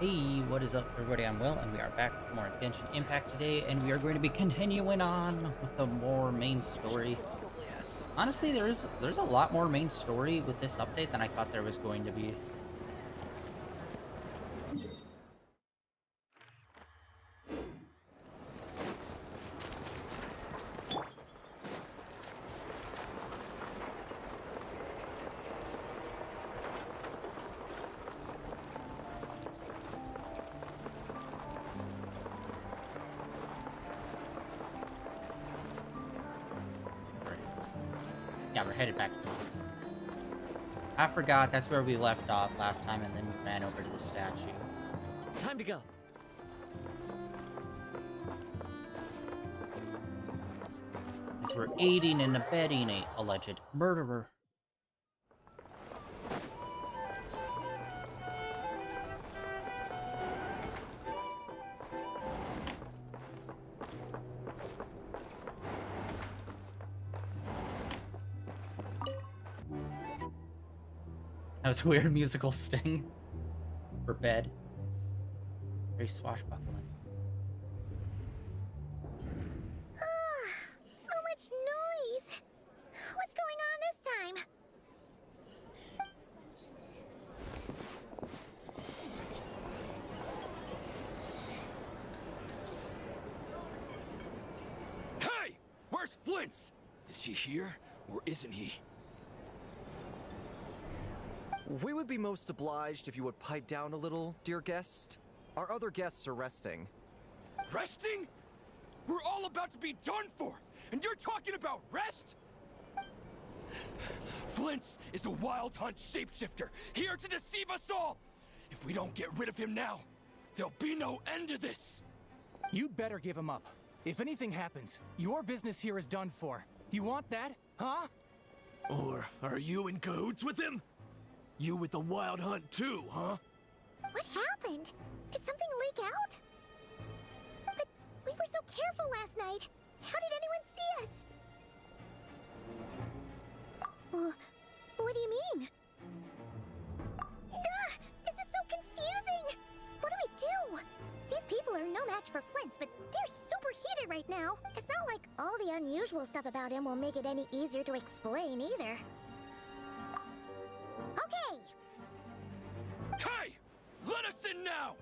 Hey, what is up, everybody? I'm Will, and we are back with more Genshin Impact today, and we are going to be continuing on with the more main story. Honestly, there's a lot more main story with this update than I thought there was going to be. Right. Yeah, we're headed back. I forgot that's where we left off last time, and then we ran over to the statue. Time to go. As we're aiding and abetting a alleged murderer. That was a weird musical sting for bed. Very swashbuckling. So much noise! What's going on this time? Hey! Where's Flint's? Is he here, or isn't he? We would be most obliged if you would pipe down a little, dear guest. Our other guests are resting. Resting? We're all about to be done for, and you're talking about rest? Flint's is a wild hunt shapeshifter, here to deceive us all! If we don't get rid of him now, there'll be no end to this! You better give him up. If anything happens, your business here is done for. You want that, huh? Or are you in cahoots with him? You with the wild hunt too, huh? What happened? Did something leak out? But we were so careful last night. How did anyone see us? What do you mean? Duh! This is so confusing! What do we do? These people are no match for Flint's, but they're super heated right now. It's not like all the unusual stuff about him will make it any easier to explain either. Okay! Hey! Let us in now!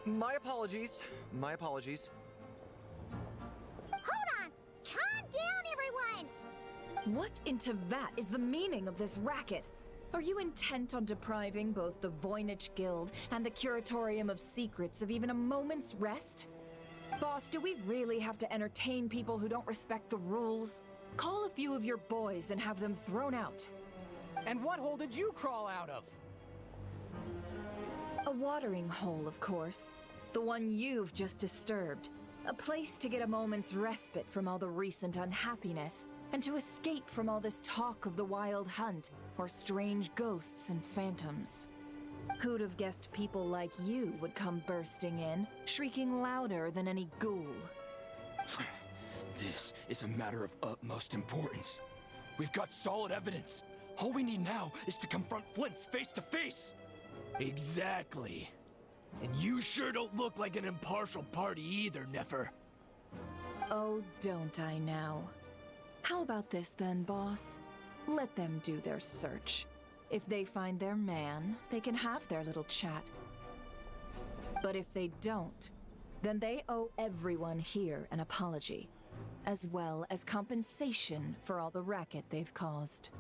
My apologies. My apologies. Hold on! Calm down, everyone! What in Tevat is the meaning of this racket? Are you intent on depriving both the Voynich Guild and the Curatorium of Secrets of even a moment's rest? Boss, do we really have to entertain people who don't respect the rules? Call a few of your boys and have them thrown out. And what hole did you crawl out of? A watering hole, of course. The one you've just disturbed. A place to get a moment's respite from all the recent unhappiness, and to escape from all this talk of the wild hunt, or strange ghosts and phantoms. Who'd have guessed people like you would come bursting in, shrieking louder than any ghoul? This is a matter of utmost importance. We've got solid evidence. All we need now is to confront Flint's face to face. Exactly. And you sure don't look like an impartial party either, Nefer. Oh, don't I now? How about this then, boss? Let them do their search. If they find their man, they can have their little chat. But if they don't, then they owe everyone here an apology, as well as compensation for all the racket they've caused.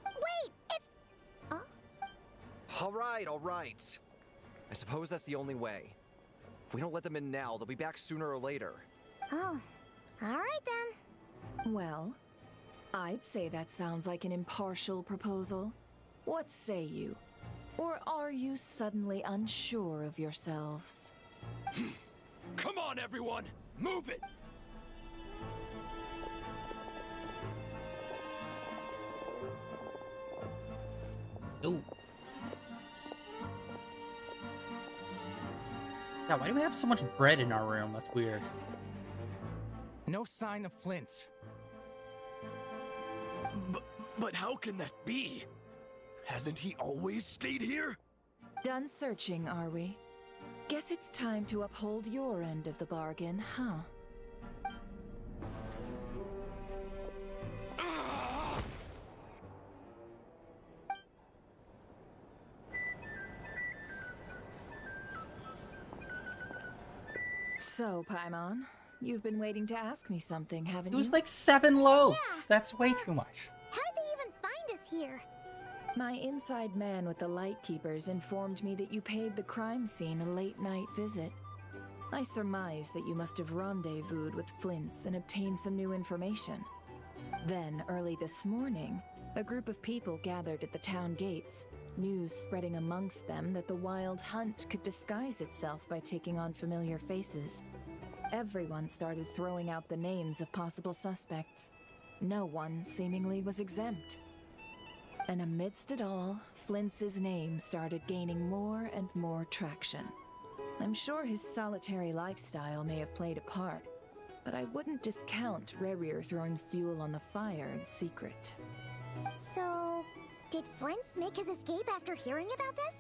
Wait! It's... All right. I suppose that's the only way. If we don't let them in now, they'll be back sooner or later. Oh. Alright then. Well, I'd say that sounds like an impartial proposal. What say you? Or are you suddenly unsure of yourselves? Come on, everyone! Move it! Ooh. Yeah, why do we have so much bread in our room? That's weird. No sign of Flint's. But how can that be? Hasn't he always stayed here? Done searching, are we? Guess it's time to uphold your end of the bargain, huh? So, Paimon, you've been waiting to ask me something, haven't It you? was like 7 loaves. Yeah. That's way too much. How did they even find us here? My inside man with the Lightkeepers informed me that you paid the crime scene a late-night visit. I surmise that you must have rendezvoused with Flint's and obtained some new information. Then, early this morning, a group of people gathered at the town gates, news spreading amongst them that the Wild Hunt could disguise itself by taking on familiar faces. Everyone started throwing out the names of possible suspects. No one, seemingly, was exempt. And amidst it all, Flint's name started gaining more and more traction. I'm sure his solitary lifestyle may have played a part, but I wouldn't discount Rerir throwing fuel on the fire in secret. So, did Flint's make his escape after hearing about this?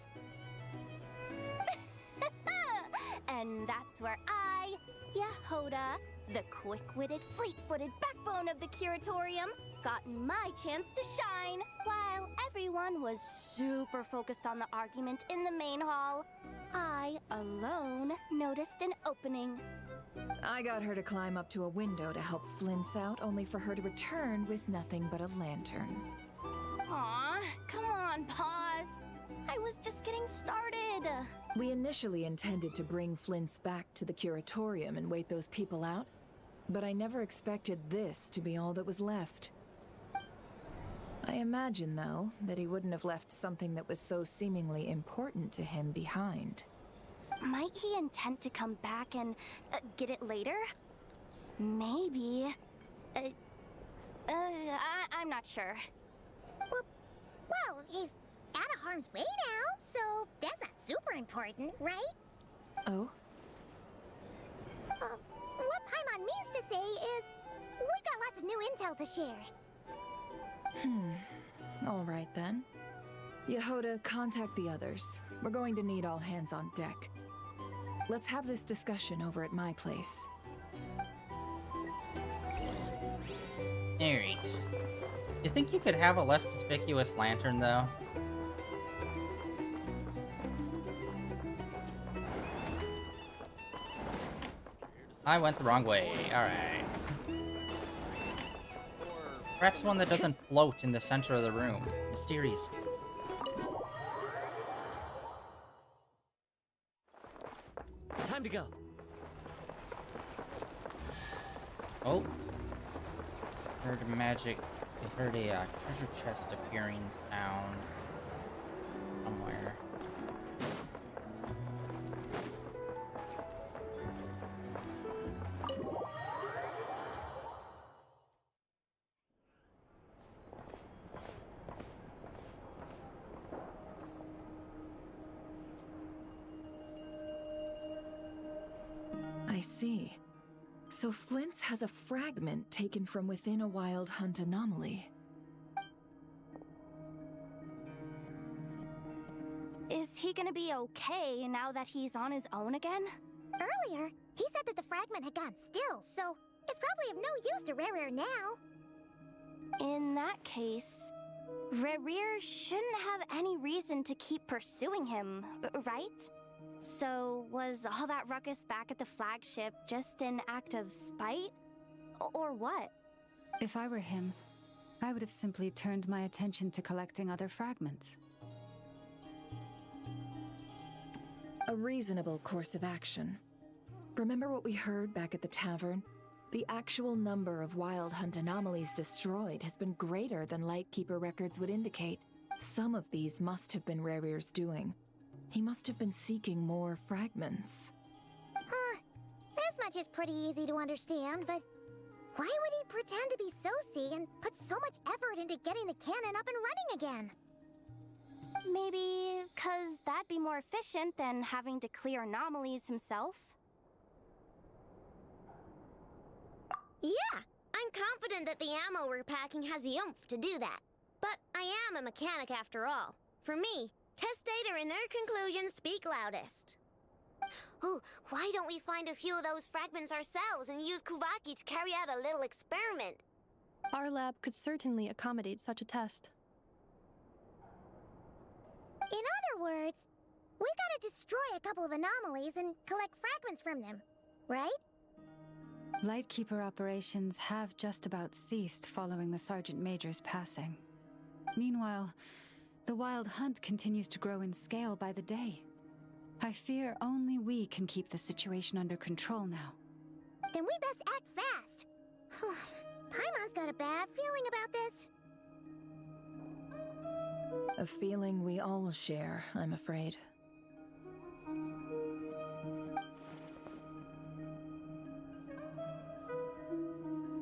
And that's where I, Yehoda, the quick-witted, fleet-footed backbone of the Curatorium, got my chance to shine. While everyone was super focused on the argument in the main hall, I, alone, noticed an opening. I got her to climb up to a window to help Flint's out, only for her to return with nothing but a lantern. Aw, come on, pause. I was just getting started. We initially intended to bring Flint's back to the Curatorium and wait those people out, but I never expected this to be all that was left. I imagine, though, that he wouldn't have left something that was so seemingly important to him behind. Might he intend to come back and get it later? Maybe. I'm not sure. Well, he's out of harm's way now, so that's not super important, right? Oh? What Paimon means to say is, we've got lots of new intel to share. All right then. Yehoda, contact the others. We're going to need all hands on deck. Let's have this discussion over at my place. Alright. You think you could have a less conspicuous lantern, though? I went the wrong way. Alright. Perhaps one that doesn't float in the center of the room. Mysterious. Time to go. Oh. Heard magic. I heard a treasure chest appearing sound. Somewhere. I see. So Flint's has a fragment taken from within a Wild Hunt anomaly. Is he gonna be okay now that he's on his own again? Earlier, he said that the fragment had gone still, so it's probably of no use to Rerir now. In that case, Rerir shouldn't have any reason to keep pursuing him, right? So, was all that ruckus back at the flagship just an act of spite? Or what? If I were him, I would have simply turned my attention to collecting other fragments. A reasonable course of action. Remember what we heard back at the tavern? The actual number of Wild Hunt anomalies destroyed has been greater than Lightkeeper records would indicate. Some of these must have been Rerir's doing. He must have been seeking more fragments. This much is pretty easy to understand, but why would he pretend to be Soci and put so much effort into getting the cannon up and running again? Maybe 'cause that'd be more efficient than having to clear anomalies himself? Yeah, I'm confident that the ammo we're packing has the oomph to do that. But I am a mechanic after all. For me, Test data and their conclusions speak loudest. Ooh, why don't we find a few of those fragments ourselves and use Kuvaki to carry out a little experiment? Our lab could certainly accommodate such a test. In other words, we gotta destroy a couple of anomalies and collect fragments from them, right? Lightkeeper operations have just about ceased following the Sergeant Major's passing. Meanwhile, the Wild Hunt continues to grow in scale by the day. I fear only we can keep the situation under control now. Then we best act fast. Paimon's got a bad feeling about this. A feeling we all share, I'm afraid.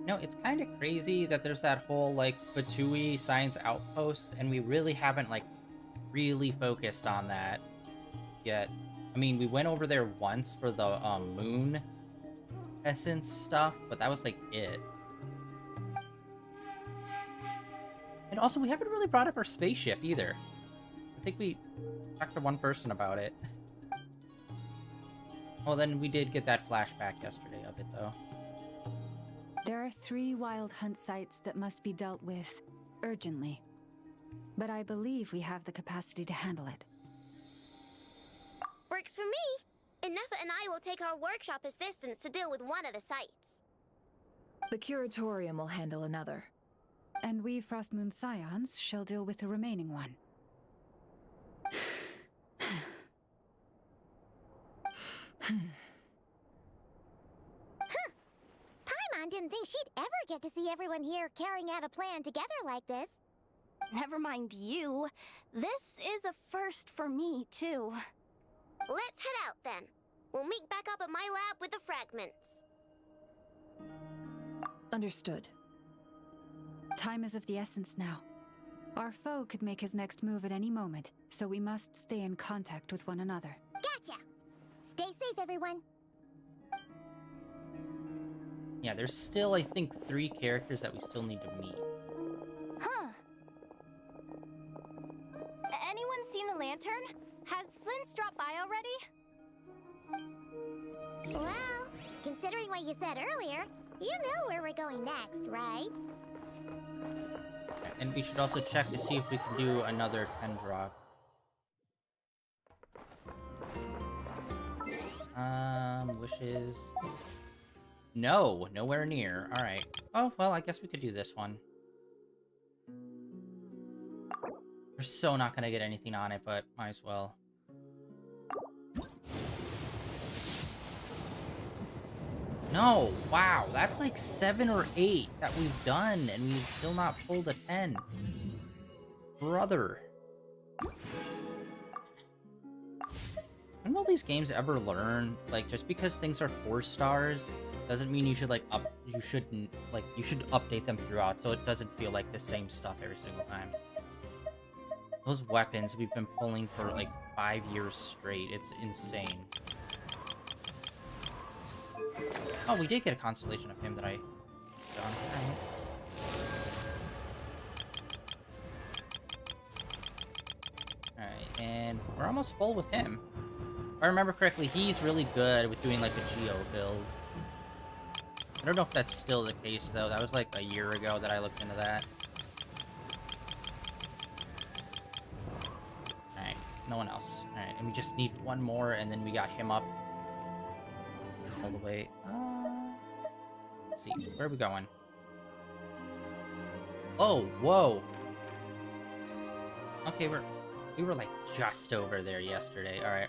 You know, it's kind of crazy that there's that whole, like, Fatui science outpost, and we really haven't, like, really focused on that yet. I mean, we went over there once for the, moon essence stuff, but that was, like, it. And also, we haven't really brought up our spaceship, either. I think we talked to one person about it. Well, then we did get that flashback yesterday of it, though. There are 3 Wild Hunt sites that must be dealt with urgently. But I believe we have the capacity to handle it. Works for me. Enough and I will take our workshop assistants to deal with one of the sites. The Curatorium will handle another. And we Frostmoon Scions shall deal with the remaining one. Paimon didn't think she'd ever get to see everyone here carrying out a plan together like this. Never mind you. This is a first for me, too. Let's head out then. We'll meet back up at my lab with the fragments. Understood. Time is of the essence now. Our foe could make his next move at any moment, so we must stay in contact with one another. Gotcha! Stay safe, everyone. Yeah, there's still, I think, 3 characters that we still need to meet. Huh. Anyone seen the lantern? Has Flint's dropped by already? Well, considering what you said earlier, you know where we're going next, right? And we should also check to see if we can do another 10 drop. Wishes. No, nowhere near. Alright. Oh, well, I guess we could do this one. We're so not gonna get anything on it, but might as well. No! Wow, that's like 7 or 8 that we've done, and we've still not pulled a 10. Brother. When will these games ever learn, like, just because things are 4 stars doesn't mean you should, like, you should update them throughout so it doesn't feel like the same stuff every single time. Those weapons we've been pulling for, like, 5 years straight. It's insane. Oh, we did get a constellation of him that I done. Alright, and we're almost full with him. If I remember correctly, he's really good with doing, like, a Geo build. I don't know if that's still the case, though. That was, like, a year ago that I looked into that. Alright, no one else. Alright, and we just need one more, and then we got him up all the way. Let's see, where are we going? Oh, whoa. Okay, we were, like, just over there yesterday. Alright.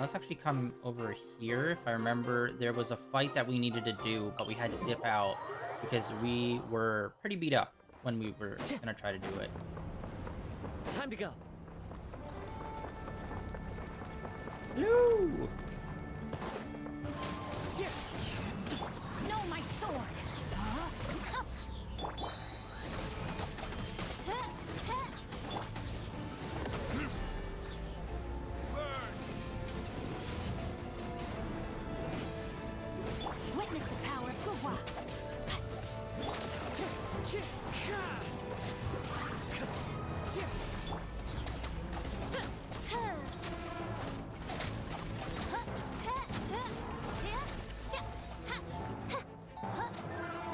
Let's actually come over here. If I remember, there was a fight that we needed to do, but we had to dip out because we were pretty beat up when we were gonna try to do it. Time to go. Hello! No, my sword! Witness the power of Gua.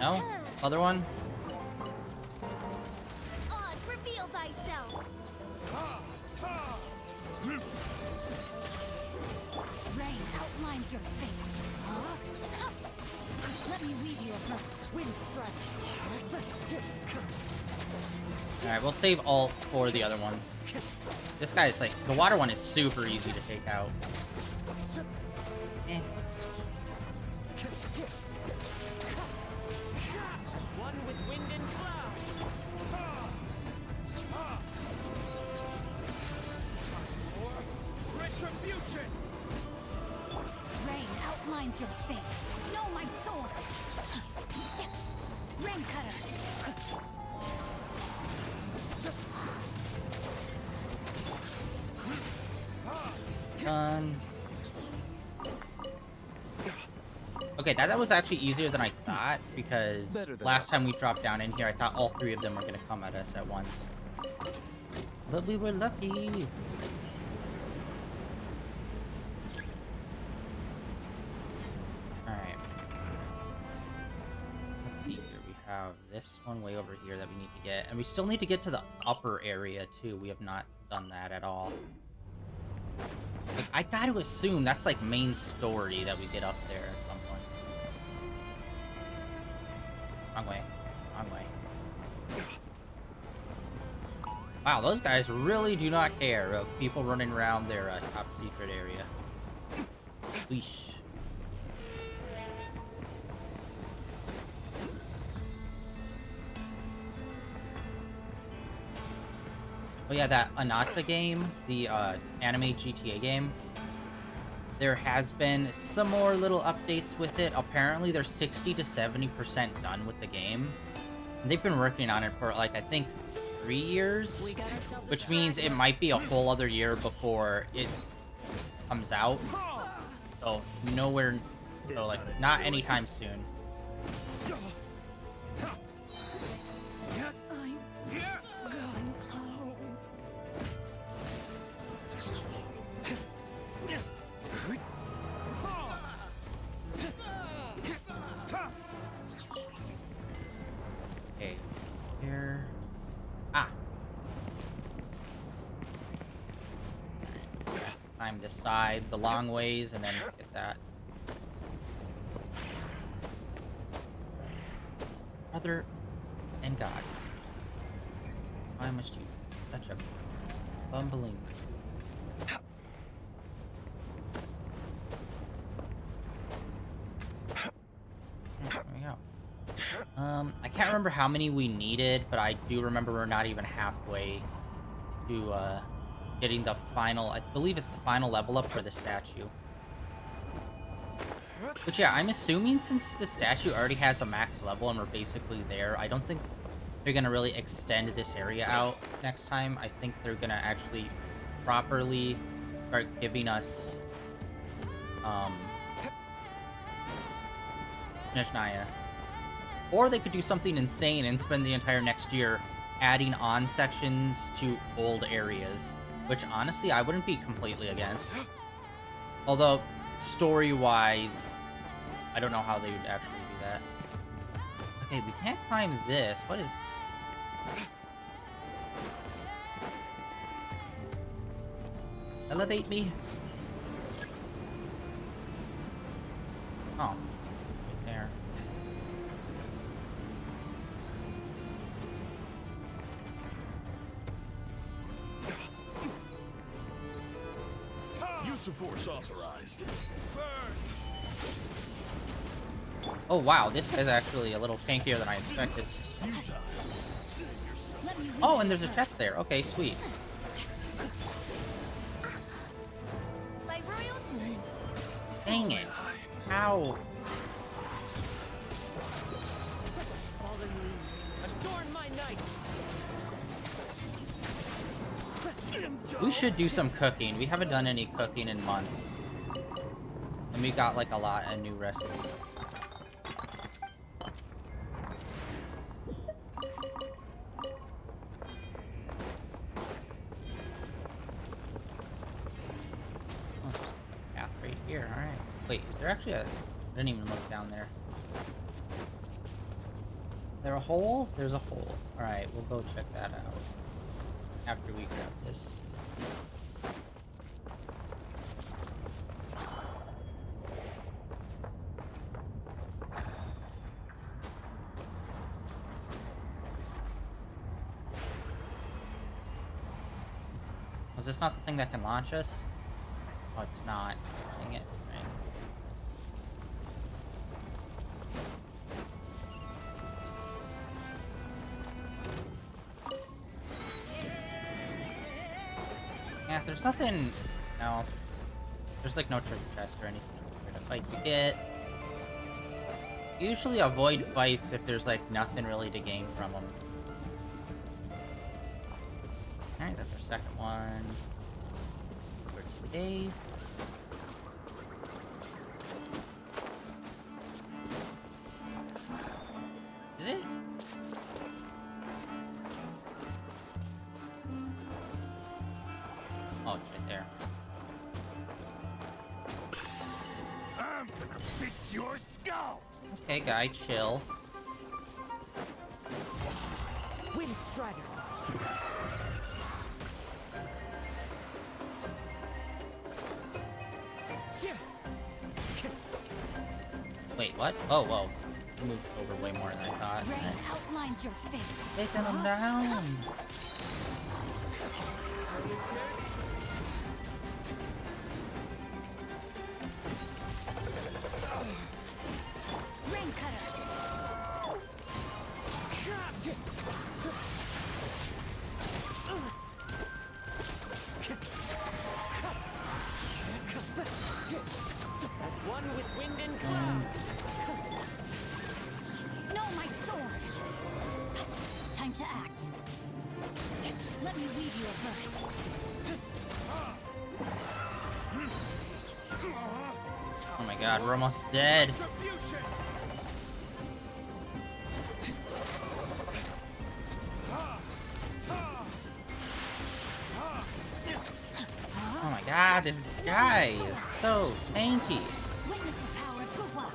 No? Other one? Oz, reveal thyself. Rain outlines your fate. Huh? Let me weave you a wind strike. Alright, we'll save alt for the other one. This guy is like, the water one is super easy to take out. Eh. As one with wind and cloud. Retribution! Rain outlines your fate. Know my sword. Rain cutter. Done. Okay, that was actually easier than I thought, because last time we dropped down in here, I thought all three of them were going to come at us at once. But we were lucky. Alright. Let's see here. We have this one way over here that we need to get. And we still need to get to the upper area, too. We have not done that at all. Like, I gotta assume that's like main story that we get up there at some point. Wrong way. Wrong way. Wow, those guys really do not care of people running around their top secret area. Weesh. Oh yeah, that Anata game, the anime GTA game, there has been some more little updates with it. Apparently they're 60 to 70% done with the game. And they've been working on it for like, I think 3 years, which means it might be a whole other year before it comes out. So nowhere, so like not anytime soon. Okay, here. Ah. Climb this side the long ways and then get that. Mother and God. Why must you such a bumbling? There we go. I can't remember how many we needed, but I do remember we're not even halfway to getting the final, I believe it's the final level up for the statue. But yeah, I'm assuming since the statue already has a max level and we're basically there, I don't think they're gonna really extend this area out next time. I think they're gonna actually properly start giving us Nishnaya. Or they could do something insane and spend the entire next year adding on sections to old areas, which honestly I wouldn't be completely against. Although, story-wise, I don't know how they would actually do that. Okay, we can't climb this. What is... Elevate me? Oh. Right there. Use of force authorized. Oh wow, this guy's actually a little tankier than I expected. Oh, and there's a chest there. Okay, sweet. By royal... Dang it. How? Fallen leaves, adorn my night. We should do some cooking. We haven't done any cooking in months. And we got like a lot of new recipes. Oh, just a path right here. Alright. Wait, is there actually a... I didn't even look down there. there a hole? There's a hole. Alright, we'll go check that out. After we grab this. Was this not the thing that can launch us? Oh, it's not. Dang it. Right. Yeah, there's nothing... No. There's like no treasure chest or anything to fight to get. Usually avoid fights if there's like nothing really to gain from them. Alright, that's our second one. For today. Is it? Oh, it's right there. I'm gonna fix your skull! Okay, guy, chill. Wind Strider. Tia. Wait, what? Oh, whoa. He moved over way more than I thought. Rain outlines your fate. Taking him down. Rain cutter. As one with wind and cloud. No, my sword. Time to act. Let me weave you a verse. Oh my god, we're almost dead. Oh my god, this guy is so tanky. Witness the power of Gugwa.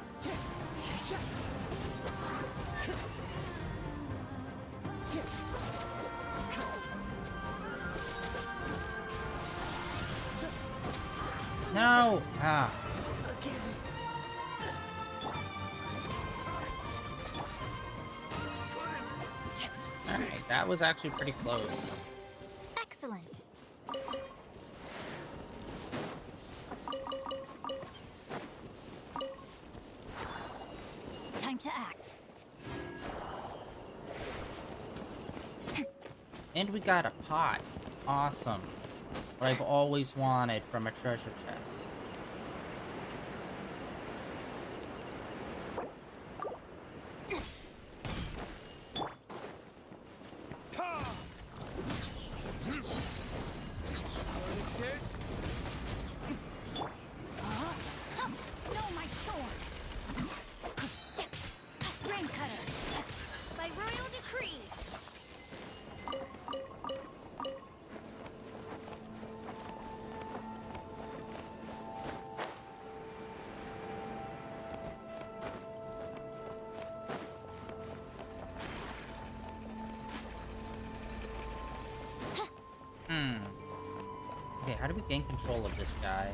No! Ah. Alright, that was actually pretty close. Excellent. Time to act. And we got a pot. Awesome. What I've always wanted from a treasure chest. No, my sword. Rain cutter. By royal decree. Okay, how do we gain control of this guy?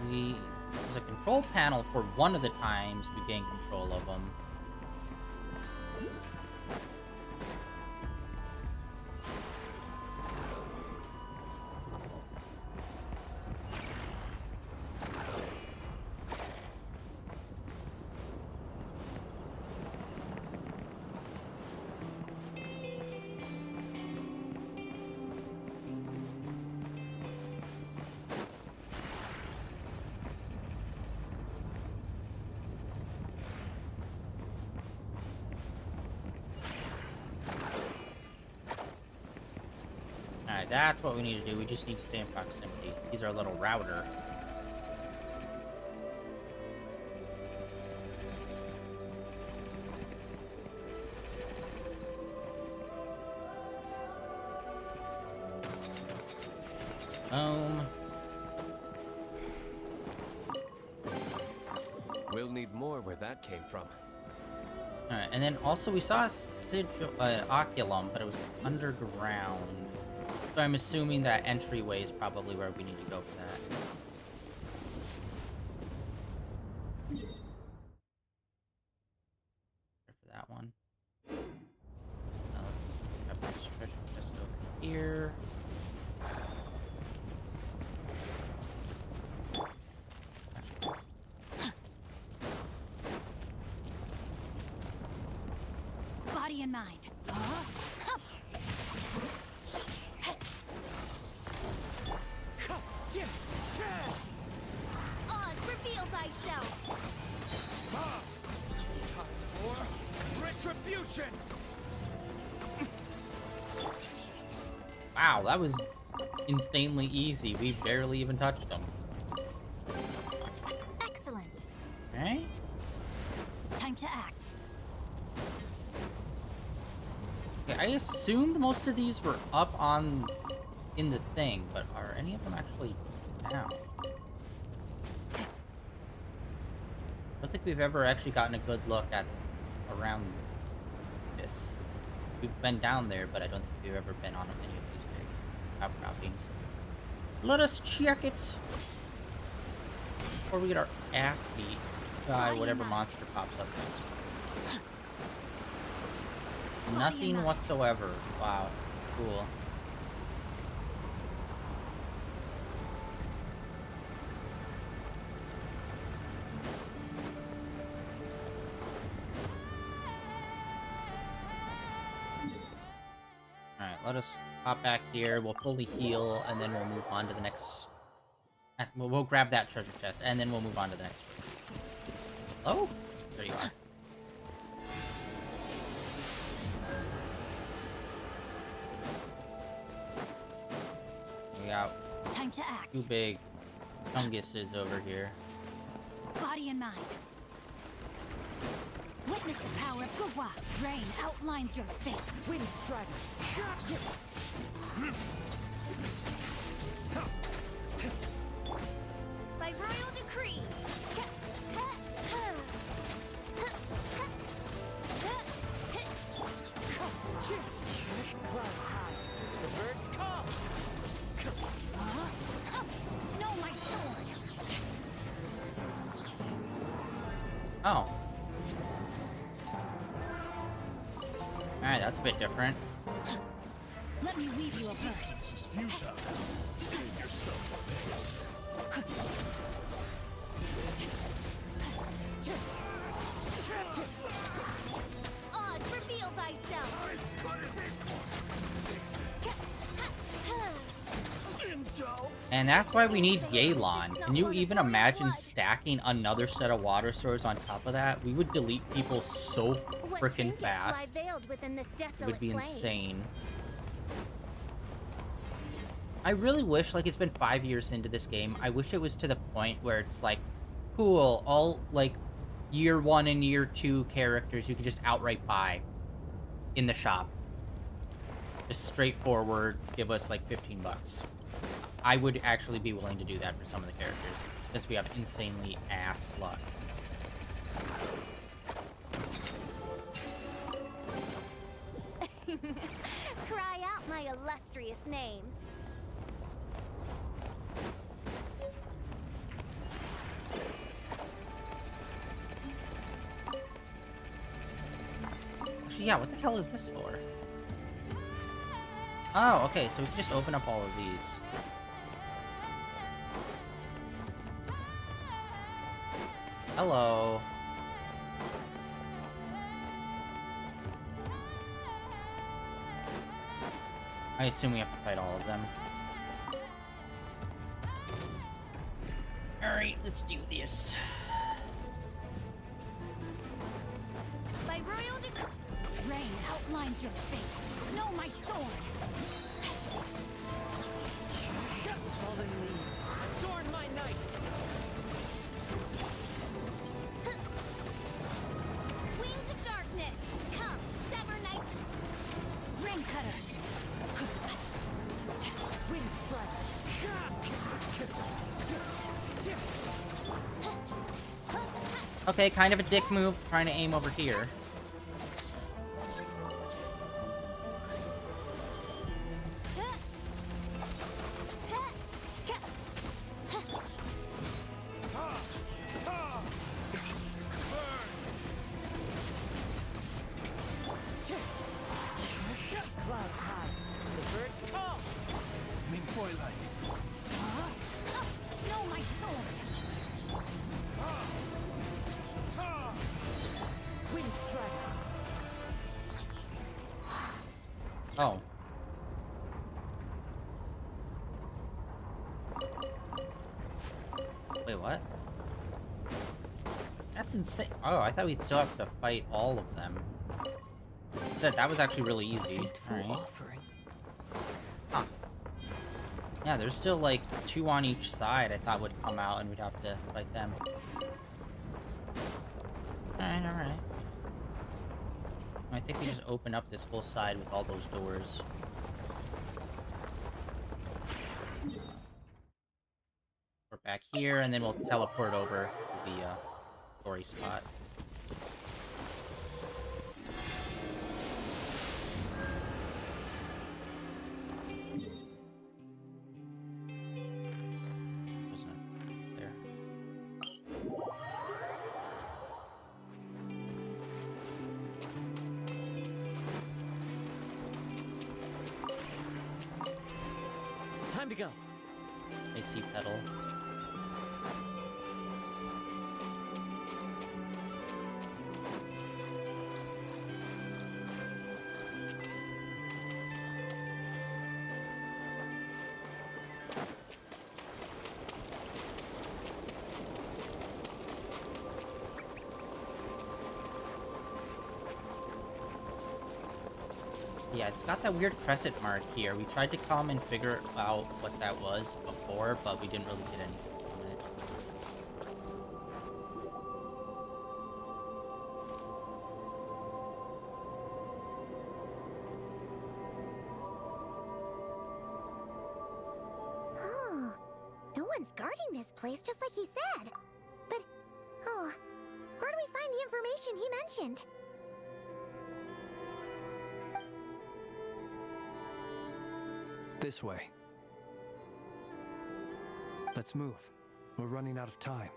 There's a control panel for one of the times we gain control of him. Alright, that's what we need to do. We just need to stay in proximity. He's our little router. We'll need more where that came from. Alright, and then also we saw a oculum, but it was underground. So I'm assuming that entryway is probably where we need to go for that. For that one. Now let's grab this treasure chest over here. Body and mind. Oz, reveal thyself! Time for retribution! Wow, that was insanely easy. We barely even touched them. Excellent. Right? Time to act. Okay, I assumed most of these were up on in the thing, but are any of them actually down? I don't think we've ever actually gotten a good look at around this. We've been down there, but I don't think we've ever been on any of these big outcroppings. Let us check it before we get our ass beat by whatever monster pops up next. Nothing whatsoever. Wow. Cool. Alright, let us hop back here. We'll fully heal, and then we'll move on to the next... We'll grab that treasure chest, and then we'll move on to the next one. Oh! There you are. We got Time to act. two big funguses over here. Body and mind. Witness the power of Gwa. Rain outlines your fate. Wind Strider. By royal decree! Clouds high. The birds come. No, my sword. Oh. Alright, that's a bit different. Let me weave you a verse. Oz, reveal thyself! And that's why we need Yelan. Can you even imagine stacking another set of water swords on top of that? We would delete people so freaking fast. It would be insane. I really wish, like, it's been 5 years into this game. I wish it was to the point where it's like, cool, all, like, year 1 and year 2 characters you could just outright buy in the shop. Just straightforward, give us, like, 15 bucks. I would actually be willing to do that for some of the characters, since we have insanely ass luck. Cry out my illustrious name. Actually, yeah, what the hell is this for? Oh, okay, so we can just open up all of these. Hello. I assume we have to fight all of them. Alright, let's do this. By royal decree. Rain outlines your fate. Know my sword. Fallen leaves. Adorn my night. Wings of darkness. Come, sever night. Rain cutter. Wind Strider. Okay, kind of a dick move, trying to aim over here. Clouds high. The birds call. No, my sword! Wind strike. Oh. Wait, what? That's insane. Oh, I thought we'd still have to fight all of them. Said that was actually really easy. Alright. Offering. Huh. Yeah, there's still like 2 on each side I thought would come out and we'd have to fight them. Alright, alright. I think we just open up this whole side with all those doors. We're back here, and then we'll teleport over to the story spot. Wasn't there? Time to go. I see Petal. Yeah, it's got that weird crescent mark here. We tried to come and figure out what that was before, but we didn't really get anything from it. Oh, no one's guarding this place, just like he said. But, oh, where do we find the information he mentioned? This way. Let's move. We're running out of time.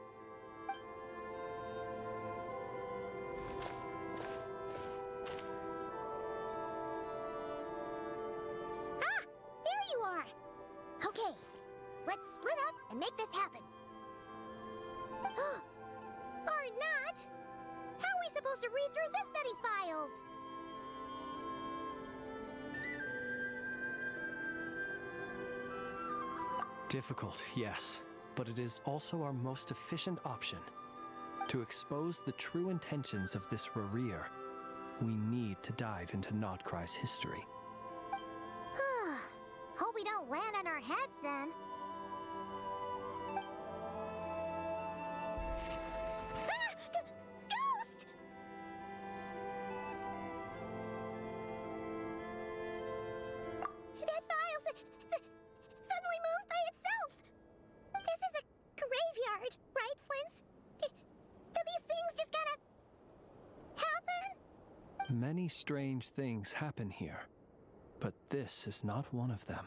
Ah! There you are! Okay, let's split up and make this happen. Or not! How are we supposed to read through this many files? Difficult, yes, but it is also our most efficient option. To expose the true intentions of this Rereer, we need to dive into Notcry's history. Hope we don't land on our heads then. Ah! Ghost! That file suddenly moved by itself. This is a graveyard, right, Flint's? Do these things just kind of happen? Many strange things happen here, but this is not one of them.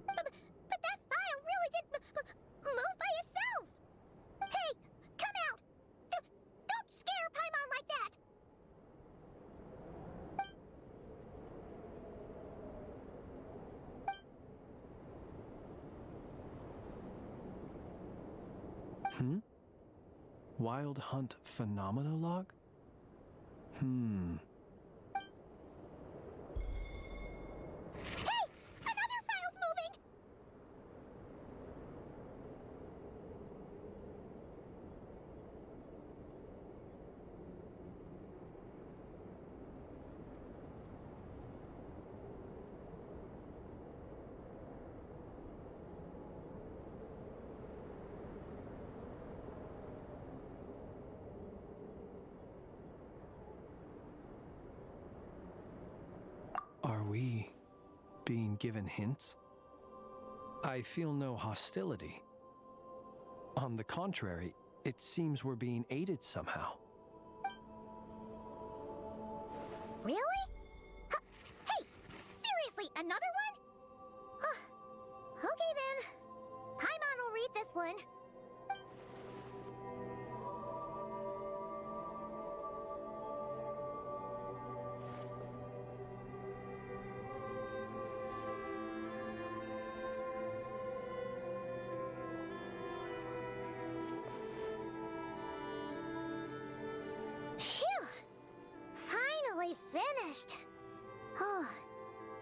But that file really did move by itself. Hey, come out! Don't scare Paimon like that. Wild Hunt Phenomenolog? Hey! Another file's moving! Are we being given hints? I feel no hostility. On the contrary, It seems we're being aided somehow. Really? Hey! Seriously, another one? Okay then. Paimon will read this one. Phew! Finally finished. Oh,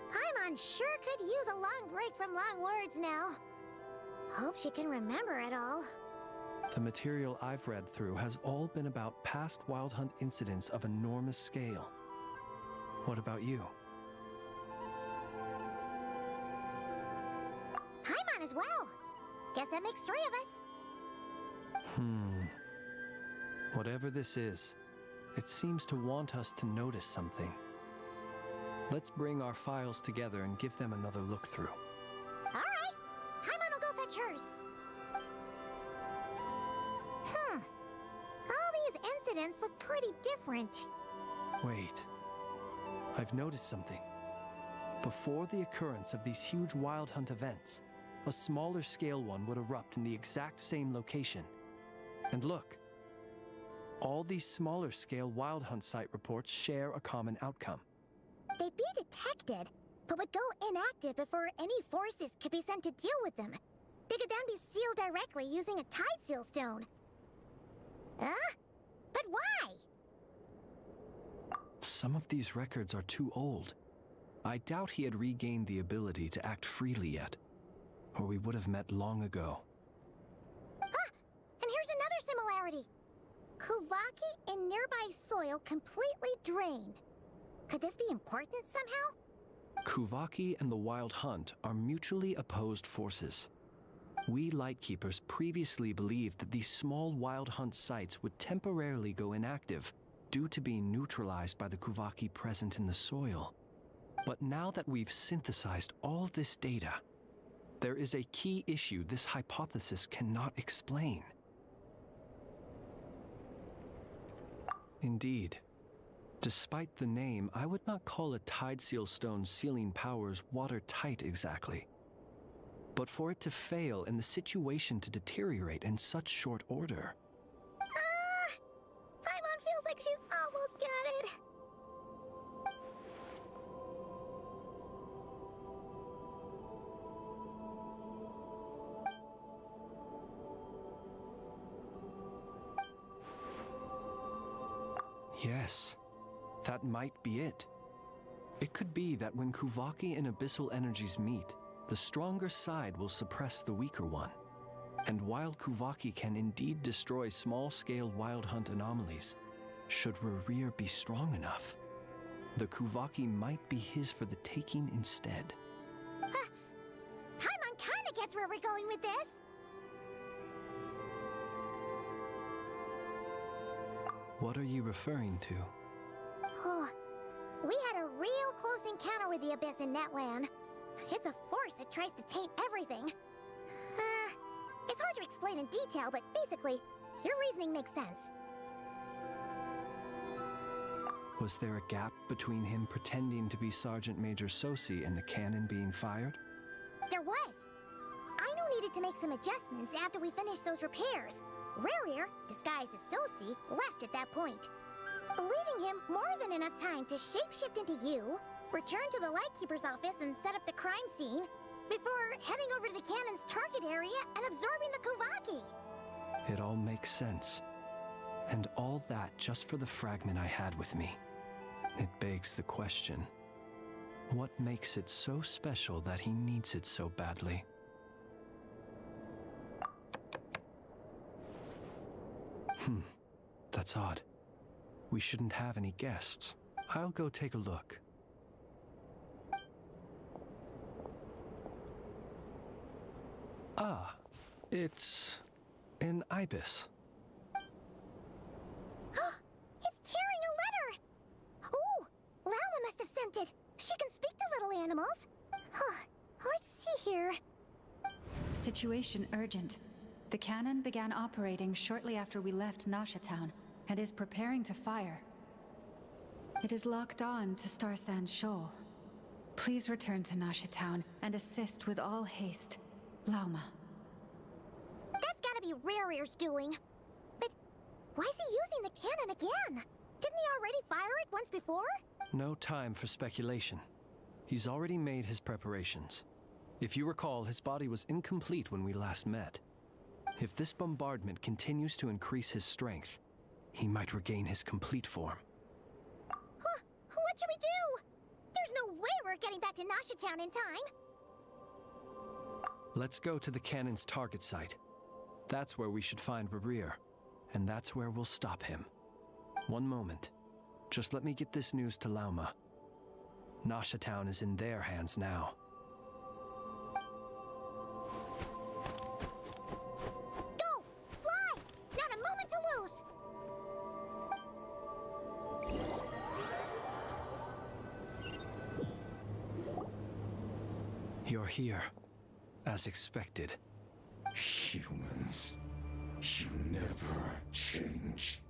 Paimon sure could use a long break from long words now. Hope she can remember it all. The material I've read through has all been about past Wild Hunt incidents of enormous scale. What about you? Paimon as well. Guess that makes 3 of us. Whatever this is, it seems to want us to notice something. Let's bring our files together and give them another look through. All right. Paimon will go fetch hers. All these incidents look pretty different. Wait. I've noticed something. Before the occurrence of these huge Wild Hunt events, a smaller scale one would erupt in the exact same location. And look. All these smaller scale Wild Hunt site reports share a common outcome. They'd be detected, but would go inactive before any forces could be sent to deal with them. They could then be sealed directly using a tide seal stone. Huh? But why? Some of these records are too old. I doubt he had regained the ability to act freely yet, or we would have met long ago. Ah! And here's another similarity. Kuvaki in nearby soil completely drained. Could this be important somehow? Kuvaki and the Wild Hunt are mutually opposed forces. We Lightkeepers previously believed that these small Wild Hunt sites would temporarily go inactive due to being neutralized by the Kuvaki present in the soil. But now that we've synthesized all this data, there is a key issue this hypothesis cannot explain. Indeed. Despite the name, I would not call a tide seal stone's sealing powers watertight exactly. But for it to fail and the situation to deteriorate in such short order... Paimon feels like she's almost got it. Yes, that might be it. It could be that when Kuvaki and Abyssal energies meet, the stronger side will suppress the weaker one. And while Kuvaki can indeed destroy small-scale Wild Hunt anomalies, should Rerir be strong enough, the Kuvaki might be his for the taking instead. Paimon kinda gets where we're going with this. What are you referring to? Oh, we had a real close encounter with the Abyss in Netland. It's a force that tries to taint everything. It's hard to explain in detail, but basically, your reasoning makes sense. Was there a gap between him pretending to be Sergeant Major Sosi and the cannon being fired? There was. Aino needed to make some adjustments after we finished those repairs. Rerir, disguised as Sosi, left at that point, leaving him more than enough time to shapeshift into you, return to the Lightkeeper's office and set up the crime scene, before heading over to the cannon's target area and absorbing the Kuvaki. It all makes sense. And all that just for the fragment I had with me. It begs the question, what makes it so special that he needs it so badly? That's odd. We shouldn't have any guests. I'll go take a look. Ah, it's an ibis. It's carrying a letter! Oh, Lama must have sent it. She can speak to little animals. Let's see here. Situation urgent. The cannon began operating shortly after we left Nasha Town and is preparing to fire. It is locked on to Star Sand Shoal. Please return to Nasha Town and assist with all haste. Lauma. That's gotta be Rare's doing. But why is he using the cannon again? Didn't he already fire it once before? No time for speculation. He's already made his preparations. If you recall, his body was incomplete when we last met. If this bombardment continues to increase his strength, he might regain his complete form. Huh? What should we do? There's no way we're getting back to Nasha Town in time. Let's go to the cannon's target site. That's where we should find Rarir, and that's where we'll stop him. One moment. Just let me get this news to Lauma. Nasha Town is in their hands now. Go! Fly! Not a moment to lose! You're here, as expected. Humans, you never change.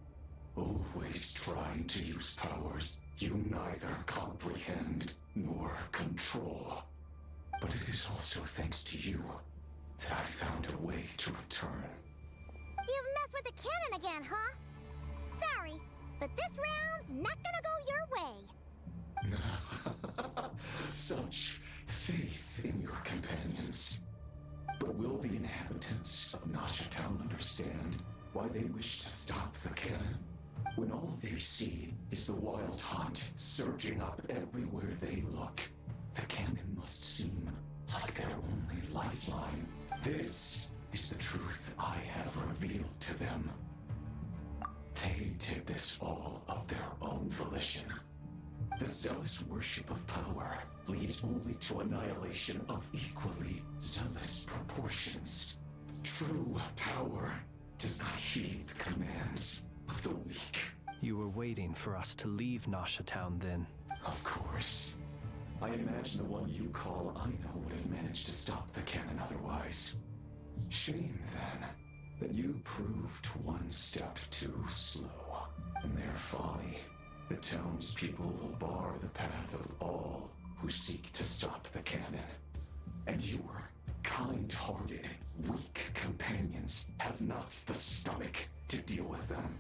Always trying to use powers you neither comprehend nor control. But it is also thanks to you that I found a way to return. You've messed with the cannon again, huh? Sorry, but this round's not gonna go your way. Such faith in your companions. But will the inhabitants of Nasha Town understand why they wish to stop the cannon? When all they see is the wild hunt surging up everywhere they look, the cannon must seem like their only lifeline. This is the truth I have revealed to them. They did this all of their own volition. The zealous worship of power leads only to annihilation of equally zealous proportions. True power does not heed the commands of the weak. You were waiting for us to leave Nasha Town then. Of course. I imagine the one you call Aina would have managed to stop the cannon otherwise. Shame, then, that you proved one step too slow. In their folly, the townspeople will bar the path of all who seek to stop the cannon. And your kind-hearted, weak companions have not the stomach to deal with them.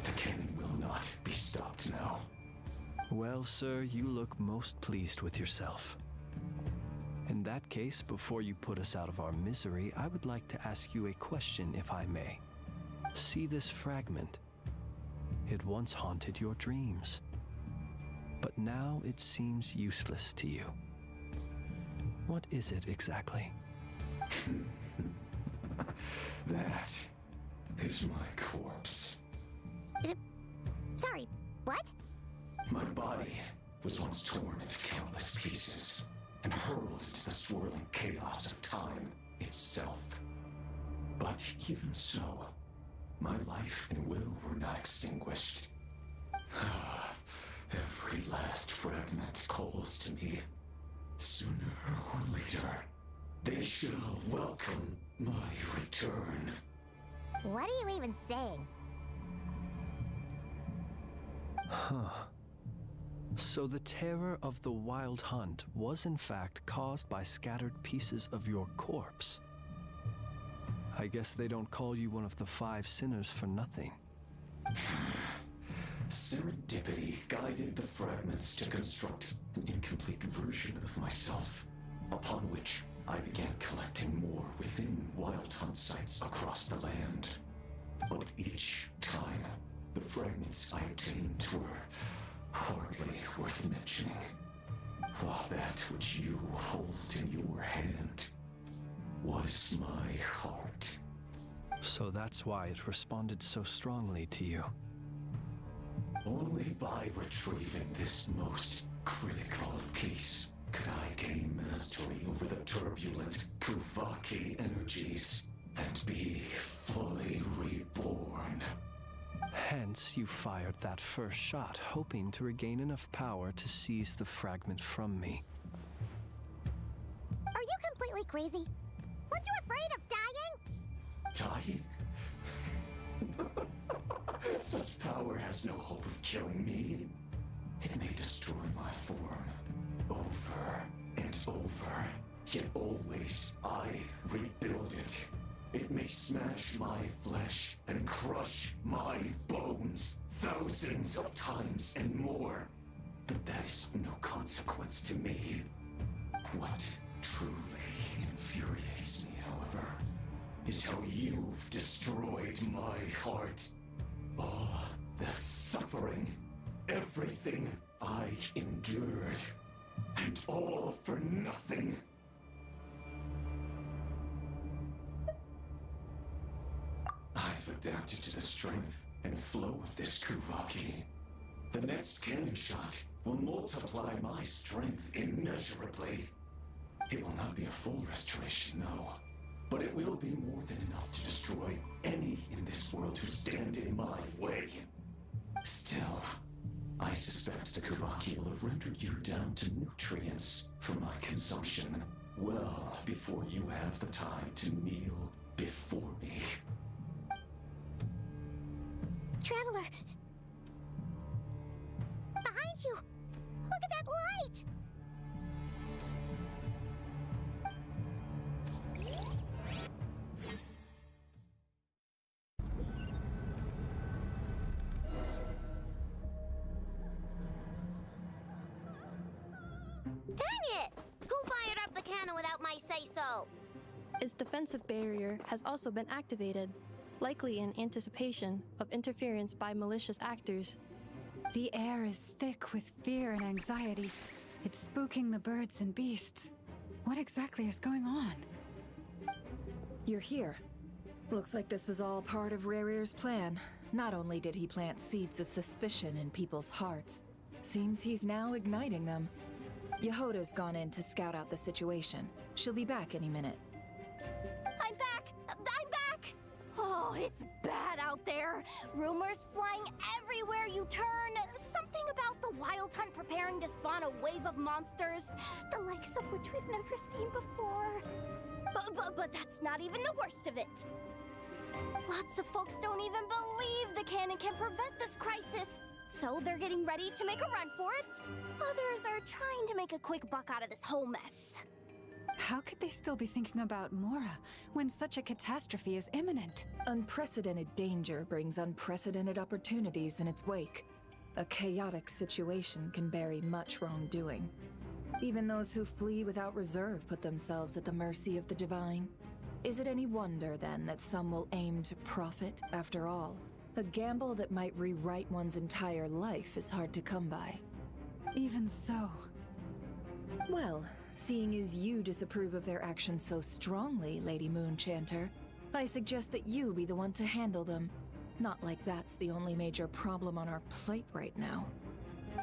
The cannon will not be stopped now. Well, sir, you look most pleased with yourself. In that case, before you put us out of our misery, I would like to ask you a question, if I may. See this fragment? It once haunted your dreams, but now it seems useless to you. What is it exactly? That is my corpse. Sorry, what? My body was once torn into countless pieces and hurled into the swirling chaos of time itself. But even so, my life and will were not extinguished. Every last fragment calls to me. Sooner or later, they shall welcome my return. What are you even saying? Huh. So the terror of the Wild Hunt was in fact caused by scattered pieces of your corpse. I guess they don't call you one of the 5 sinners for nothing. Serendipity guided the fragments to construct an incomplete version of myself, upon which I began collecting more within Wild Hunt sites across the land. But each time, the fragments I obtained were hardly worth mentioning, while that which you hold in your hand was my heart. So that's why it responded so strongly to you. Only by retrieving this most critical piece could I gain mastery over the turbulent Kuvaki energies and be fully reborn. Hence, you fired that first shot, hoping to regain enough power to seize the fragment from me. Are you completely crazy? Weren't you afraid of dying? Dying? Such power has no hope of killing me. It may destroy my form over and over, yet always I rebuild it. It may smash my flesh and crush my bones thousands of times and more, but that is of no consequence to me. What truly infuriates me, however, is how you've destroyed my heart. All that suffering, everything I endured, and all for nothing. I've adapted to the strength and flow of this Kuvaki. The next cannon shot will multiply my strength immeasurably. It will not be a full restoration, no, but it will be more than enough to destroy any in this world who stand in my way. Still, I suspect the Kuvaki will have rendered you down to nutrients for my consumption well before you have the time to kneel before me. Traveler! Behind you! Look at that light! Dang it! Who fired up the cannon without my say-so? Its defensive barrier has also been activated, likely in anticipation of interference by malicious actors. The air is thick with fear and anxiety. It's spooking the birds and beasts. What exactly is going on? You're here. Looks like this was all part of Rarir's plan. Not only did he plant seeds of suspicion in people's hearts, seems he's now igniting them. Yehoda's gone in to scout out the situation. She'll be back any minute. I'm back! I'm back! Oh, it's bad out there. Rumors flying everywhere you turn. Something about the Wild Hunt preparing to spawn a wave of monsters, the likes of which we've never seen before. But that's not even the worst of it. Lots of folks don't even believe the cannon can prevent this crisis. So they're getting ready to make a run for it. Others are trying to make a quick buck out of this whole mess. How could they still be thinking about Mora when such a catastrophe is imminent? Unprecedented danger brings unprecedented opportunities in its wake. A chaotic situation can bury much wrongdoing. Even those who flee without reserve put themselves at the mercy of the divine. Is it any wonder, then, that some will aim to profit, after all? A gamble that might rewrite one's entire life is hard to come by. Even so. Well, seeing as you disapprove of their actions so strongly, Lady Moonchanter, I suggest that you be the one to handle them. Not like that's the only major problem on our plate right now.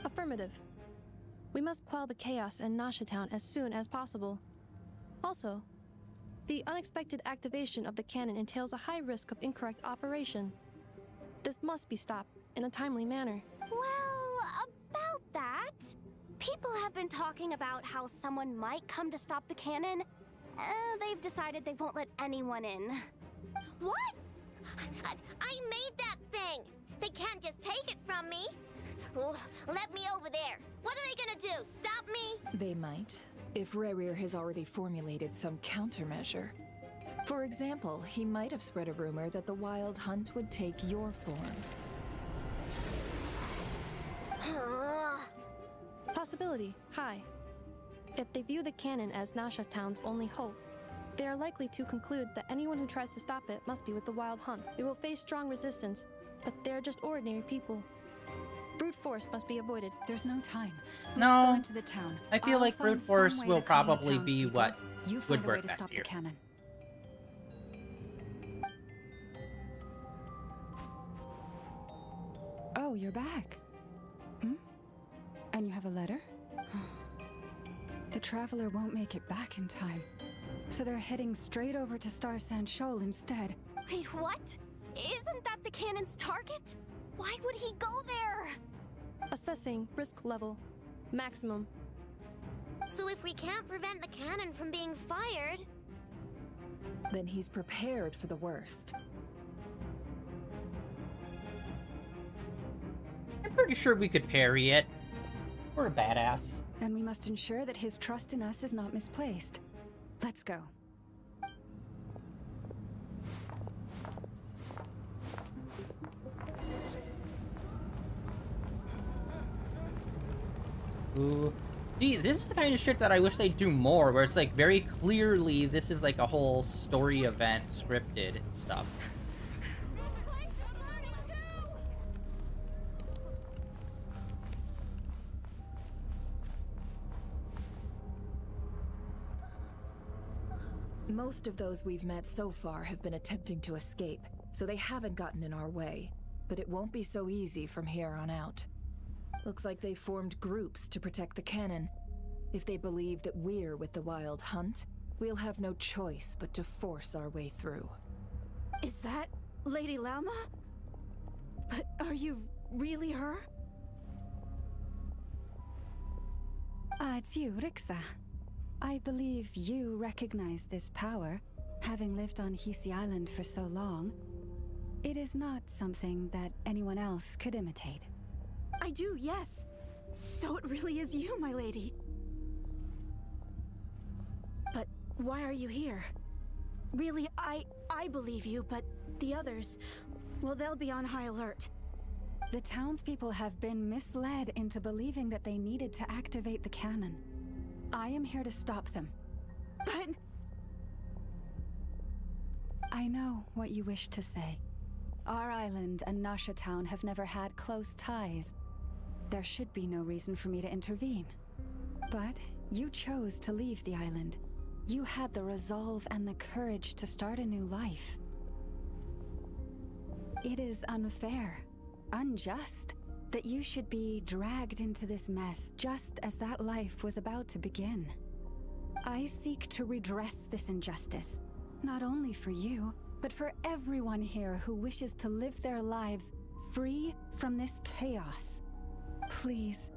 Affirmative. We must quell the chaos in Nasha Town as soon as possible. Also, the unexpected activation of the cannon entails a high risk of incorrect operation. This must be stopped in a timely manner. Well, about that, people have been talking about how someone might come to stop the cannon. They've decided they won't let anyone in. What? I made that thing! They can't just take it from me! Oh, let me over there! What are they gonna do? Stop me? They might, if Rarir has already formulated some countermeasure. For example, he might have spread a rumor that the Wild Hunt would take your form. Possibility high. If they view the cannon as Nasha Town's only hope, they are likely to conclude that anyone who tries to stop it must be with the Wild Hunt. It will face strong resistance, but they're just ordinary people. Brute force must be avoided. There's no time. Let's No. go into the town. I feel I'll like find brute force some way will to calm the probably be townspeople. what You would find a way work to best stop here. the cannon. Oh, you're back. And you have a letter? The Traveler won't make it back in time. So they're heading straight over to Star Sand Shoal instead. Wait, what? Isn't that the cannon's target? Why would he go there? Assessing risk level. Maximum. So if we can't prevent the cannon from being fired... Then he's prepared for the worst. I'm pretty sure we could parry it. We're a badass. And we must ensure that his trust in us is not misplaced. Let's go. Ooh. Gee, this is the kind of shit that I wish they'd do more, where it's like very clearly this is like a whole story event scripted stuff. Most of those we've met so far have been attempting to escape, so they haven't gotten in our way. But it won't be so easy from here on out. Looks like they formed groups to protect the cannon. If they believe that we're with the Wild Hunt, we'll have no choice but to force our way through. Is that Lady Lama? But are you really her? It's you, Rixa. I believe you recognize this power, having lived on Hisi Island for so long. It is not something that anyone else could imitate. I do, yes. So it really is you, my lady. But why are you here? Really, I believe you, but the others, well, they'll be on high alert. The townspeople have been misled into believing that they needed to activate the cannon. I am here to stop them. But... I know what you wish to say. Our island and Nasha Town have never had close ties. There should be no reason for me to intervene. But you chose to leave the island. You had the resolve and the courage to start a new life. It is unfair, unjust, that you should be dragged into this mess just as that life was about to begin. I seek to redress this injustice, not only for you, but for everyone here who wishes to live their lives free from this chaos. Please,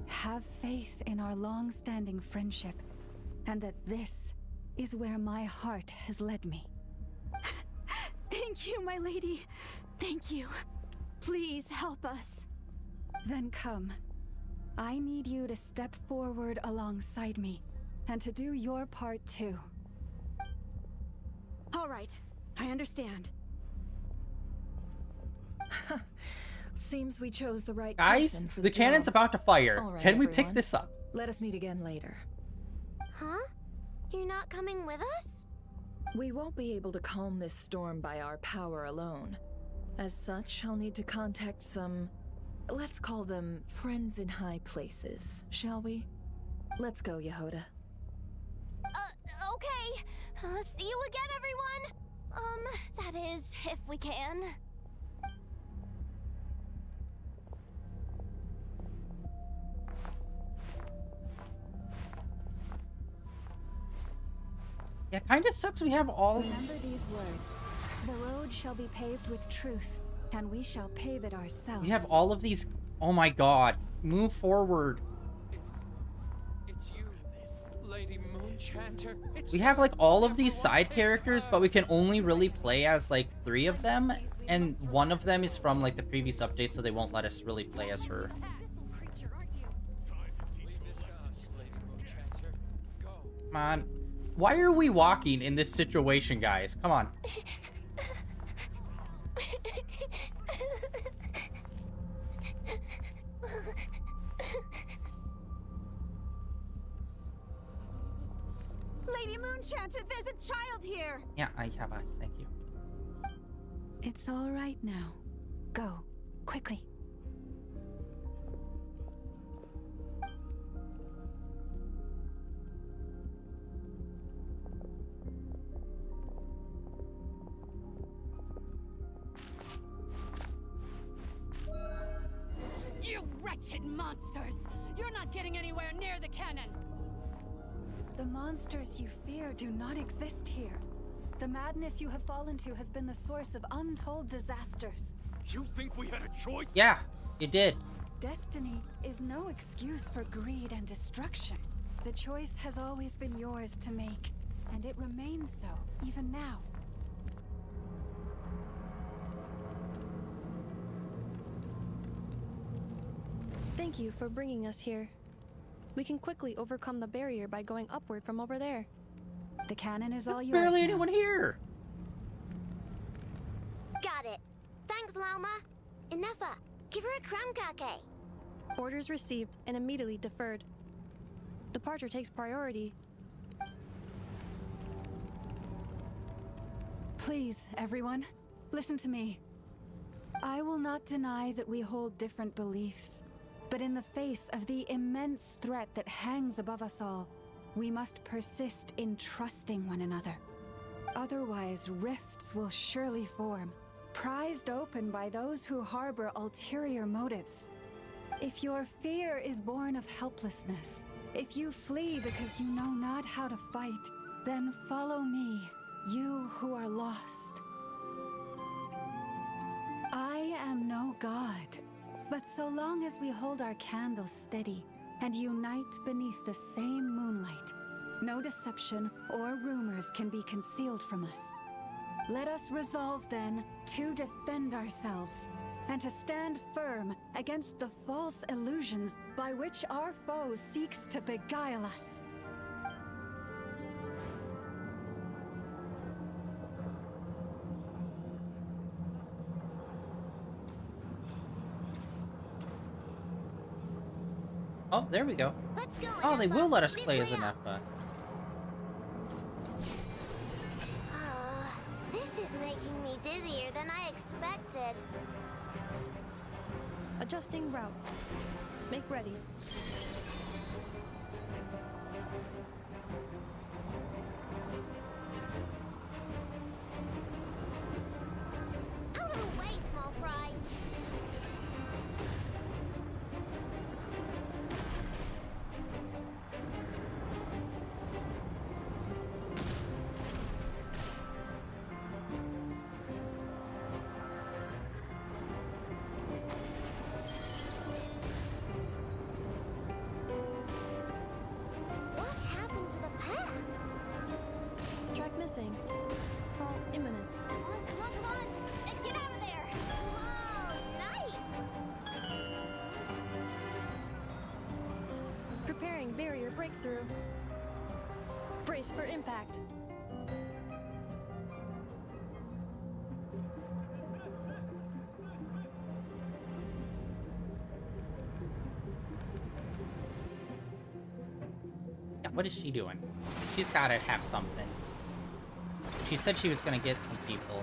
have faith in our long-standing friendship, and that this is where my heart has led me. Thank you, my lady. Thank you. Please help us. Then come. I need you to step forward alongside me, and to do your part too. All right, I understand. Seems we chose the right Guys, person for the cannon's job. about to fire. All right, Can we pick everyone. this up? Let us meet again later. Huh? You're not coming with us? We won't be able to calm this storm by our power alone. As such, I'll need to contact some... let's call them friends in high places, shall we? Let's go, Yehoda. Okay. See you again, everyone. That is, if we can. Yeah, kinda sucks we have all... Remember these words. The road shall be paved with truth, and we shall pave it ourselves. We have all of these... Oh my god. Move forward. It's you, Lady Moonchanter. We have like all of these side characters, but we can only really play as like 3 of them, and one of them is from like the previous update, so they won't let us really play as her. Come on. Why are we walking in this situation, guys? Come on. Lady Moonchanter, there's a child here! Yeah, I have eyes. Thank you. It's all right now. Go, quickly. You wretched monsters! You're not getting anywhere near the cannon! The monsters you fear do not exist here. The madness you have fallen to has been the source of untold disasters. You think we had a choice? Yeah, you did. Destiny is no excuse for greed and destruction. The choice has always been yours to make. and it remains so, even now. Thank you for bringing us here. We can quickly overcome the barrier by going upward from over there. The cannon is all There's yours barely now. anyone here. Got it. Thanks, Lauma. Inefa, give her a crown kake. Orders received and immediately deferred. Departure takes priority. Please, everyone, listen to me. I will not deny that we hold different beliefs, but in the face of the immense threat that hangs above us all, we must persist in trusting one another. Otherwise, rifts will surely form, prized open by those who harbor ulterior motives. If your fear is born of helplessness, if you flee because you know not how to fight, then follow me, you who are lost. I am no god, but so long as we hold our candles steady and unite beneath the same moonlight, no deception or rumors can be concealed from us. Let us resolve then to defend ourselves and to stand firm against the false illusions by which our foe seeks to beguile us. Oh, there we go. Let's go, Oh, they will let us This play as way an up. Effa. This is making me dizzier than I expected. Adjusting route. Make ready. Out of the way, small fry. What happened to the path? Track missing. Fall imminent. Come on, come on, come on! And get out of there! Whoa, nice! Preparing barrier breakthrough. Brace for impact. Yeah, what is she doing? She's gotta have something. She said she was gonna get some people.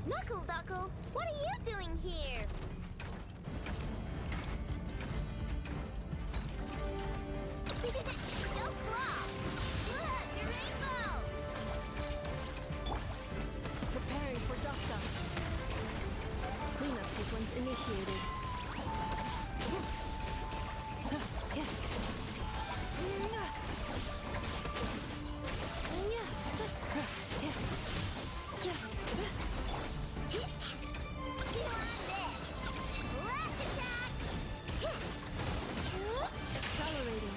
Knuckle Duckle, what are you doing here? Go claw! Look, a rainbow! Preparing for dust up. Cleanup sequence initiated. Accelerating.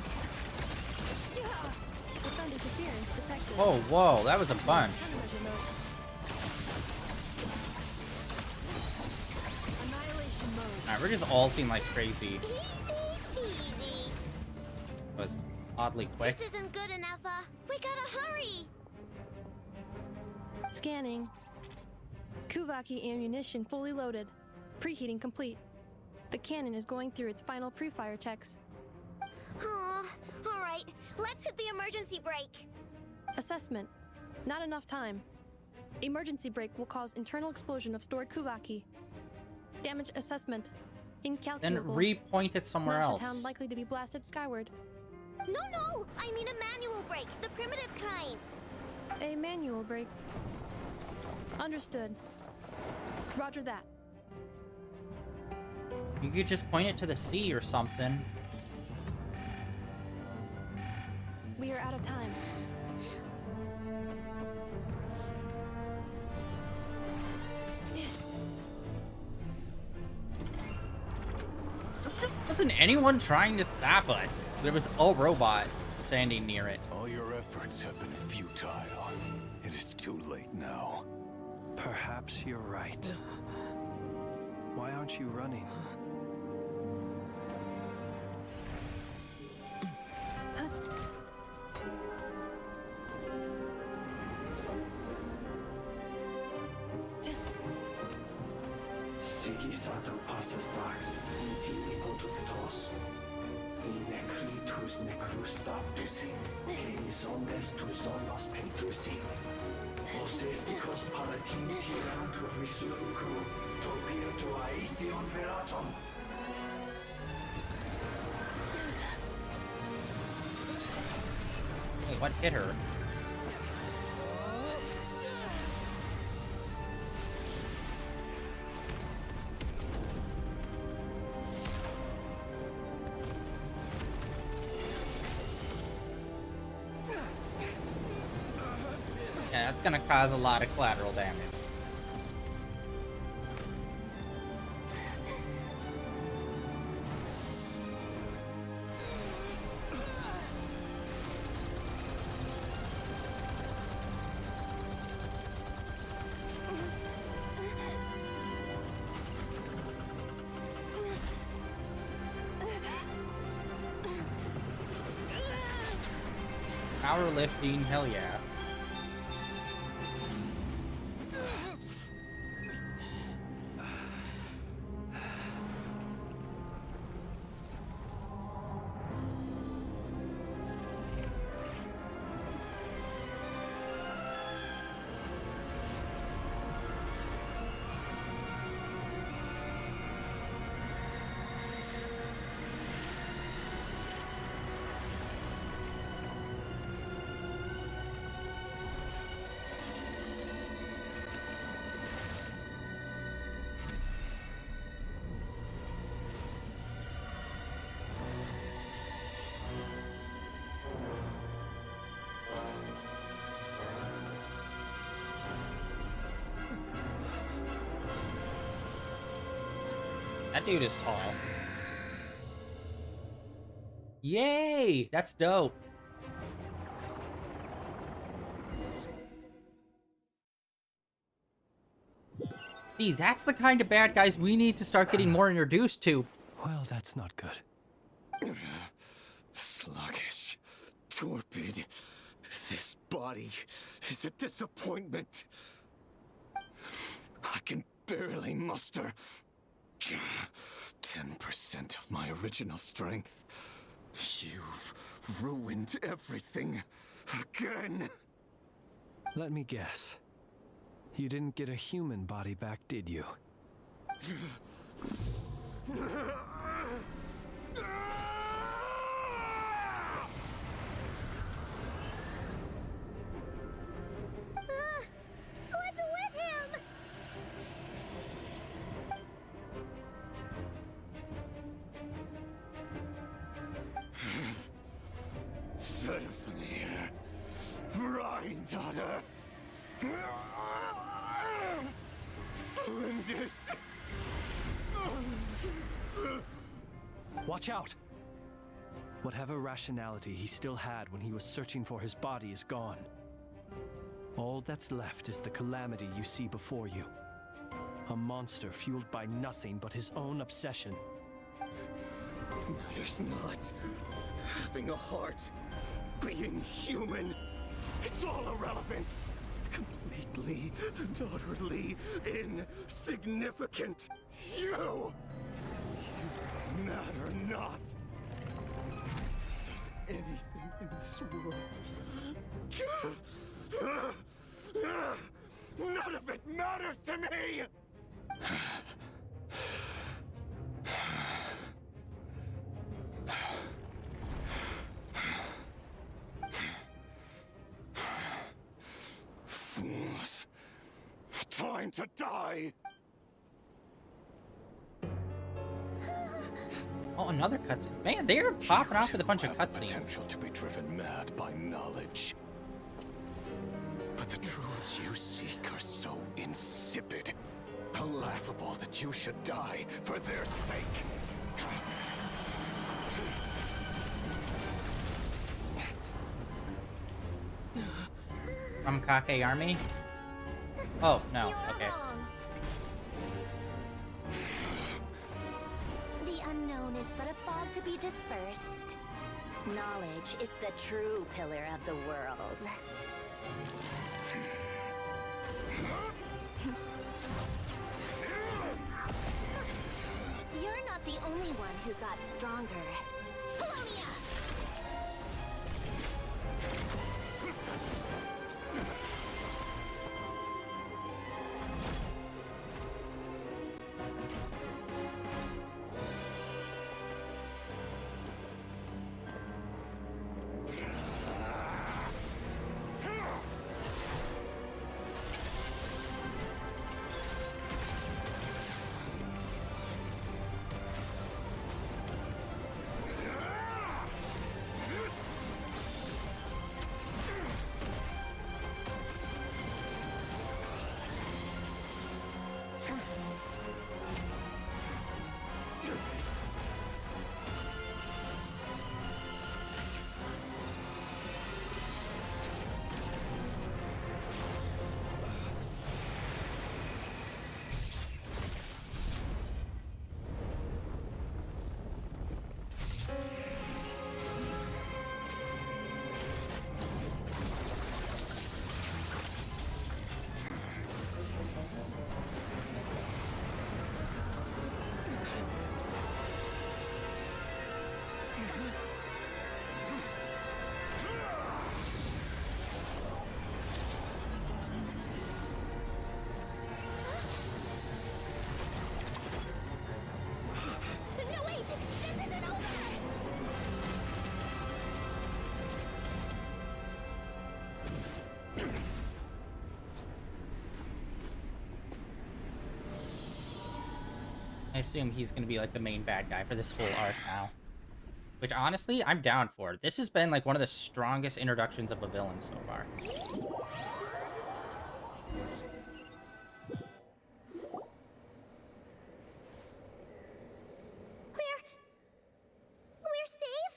Defend interference detected. Whoa, whoa, that was a bunch. Countermeasure mode. Annihilation mode. Alright, we're just ulting like crazy. Easy. Was oddly quick. This isn't good enough, we gotta hurry! Scanning. Kuvaki ammunition fully loaded. Preheating complete. The cannon is going through its final pre-fire checks. Aw, alright, let's hit the emergency brake. Assessment. Not enough time. Emergency brake will cause internal explosion of stored Kuvaki. Damage assessment. Then Incalculable. repoint it somewhere Nasha else. Town likely to be blasted skyward. No, I mean a manual brake, the primitive kind. A manual brake. Understood. Roger that. You could just point it to the sea or something. We are out of time. Wasn't anyone trying to stop us? There was a robot standing near it. All your efforts have been futile. It is too late now. Perhaps you're right. Why aren't you running? Sigisato passa sax, intimi pontufitos. Necritus necrus baptisi, que omnes tu zonos pentusi. Osesticos palatin pirantur resurrucru, topirtu aethion veratum. Wait, what hit her? Yeah, that's gonna cause a lot of collateral damage. Powerlifting, hell yeah. That dude is tall. Yay! That's dope. See, that's the kind of bad guys we need to start getting more introduced to. Well, that's not good. Sluggish. Torpid. This body is a disappointment. I can barely muster 10% of my original strength. You've ruined everything again. Let me guess. You didn't get a human body back, did you? What's with him? Verfnir. Vrindaughter. Flinders. Watch out! Whatever rationality he still had when he was searching for his body is gone. All that's left is the calamity you see before you. A monster fueled by nothing but his own obsession. Matters not. Having a heart. Being human. It's all irrelevant. Completely and utterly insignificant. You matter not. Does anything in this world. None of it matters to me! Fools. Time to die! Oh, another cutscene. Man, they're popping off with a bunch of cutscenes. Potential to be driven mad by knowledge. But the truths you seek are so insipid. How laughable that you should die for their sake. From Kake Army? Oh, no. You're Okay. wrong. The unknown is but a fog to be dispersed. Knowledge is the true pillar of the world. You're not the only one who got stronger. Polonia! No, wait! This isn't over! I assume he's gonna be like the main bad guy for this whole arc now. Which honestly, I'm down for. This has been like one of the strongest introductions of a villain so far. We're safe?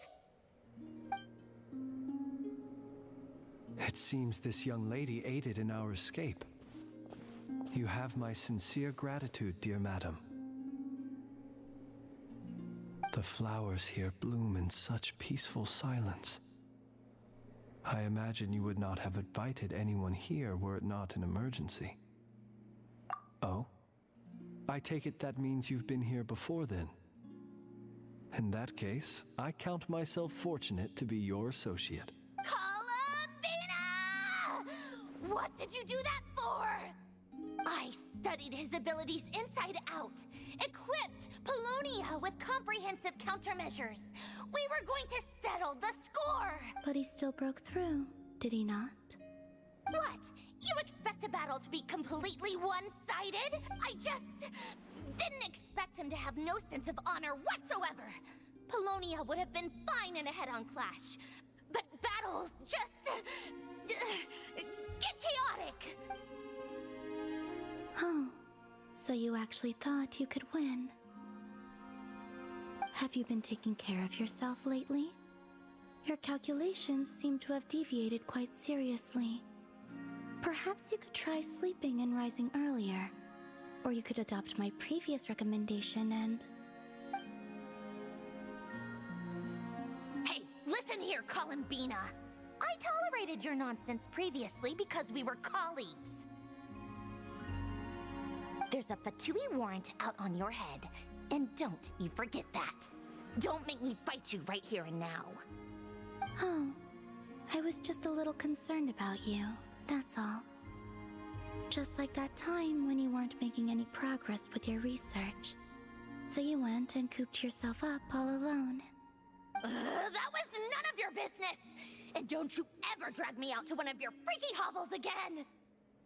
It seems this young lady aided in our escape. You have my sincere gratitude, dear madam. The flowers here bloom in such peaceful silence. I imagine you would not have invited anyone here were it not an emergency. Oh? I take it that means you've been here before then. In that case, I count myself fortunate to be your associate. Columbina! What did you do that for? I studied his abilities inside out, equipped Polonia with comprehensive countermeasures. We were going to settle the score! But he still broke through, did he not? What? You expect a battle to be completely one-sided? I just didn't expect him to have no sense of honor whatsoever. Polonia would have been fine in a head-on clash, but battles just get chaotic. Oh, so you actually thought you could win. Have you been taking care of yourself lately? Your calculations seem to have deviated quite seriously. Perhaps you could try sleeping and rising earlier. Or you could adopt my previous recommendation and... Hey, listen here, Columbina. I tolerated your nonsense previously because we were colleagues. There's a Fatui warrant out on your head, and don't you forget that. Don't make me fight you right here and now. Oh, I was just a little concerned about you, that's all. Just like that time when you weren't making any progress with your research. So you went and cooped yourself up all alone. That was none of your business! And don't you ever drag me out to one of your freaky hovels again!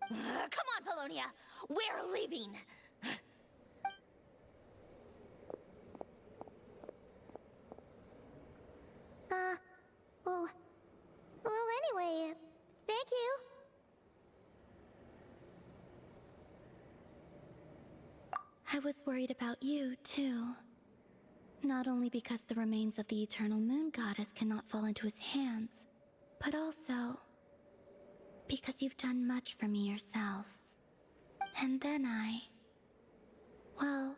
Come on, Polonia! We're leaving! Well, anyway, thank you. I was worried about you, too. Not only because the remains of the Eternal Moon Goddess cannot fall into his hands, but also because you've done much for me yourselves. And then well,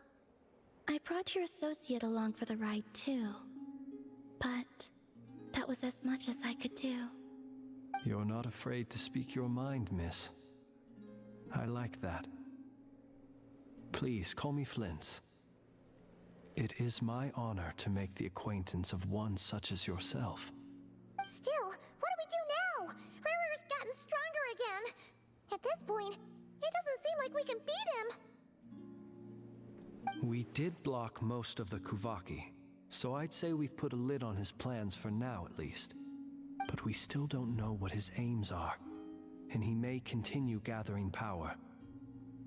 I brought your associate along for the ride too. But that was as much as I could do. You're not afraid to speak your mind, miss. I like that. Please call me Flint. It is my honor to make the acquaintance of one such as yourself. Still, what do we do now? Rirer's gotten stronger again. At this point, it doesn't seem like we can beat him. We did block most of the Kuvaki, so I'd say we've put a lid on his plans for now at least. But we still don't know what his aims are, and he may continue gathering power.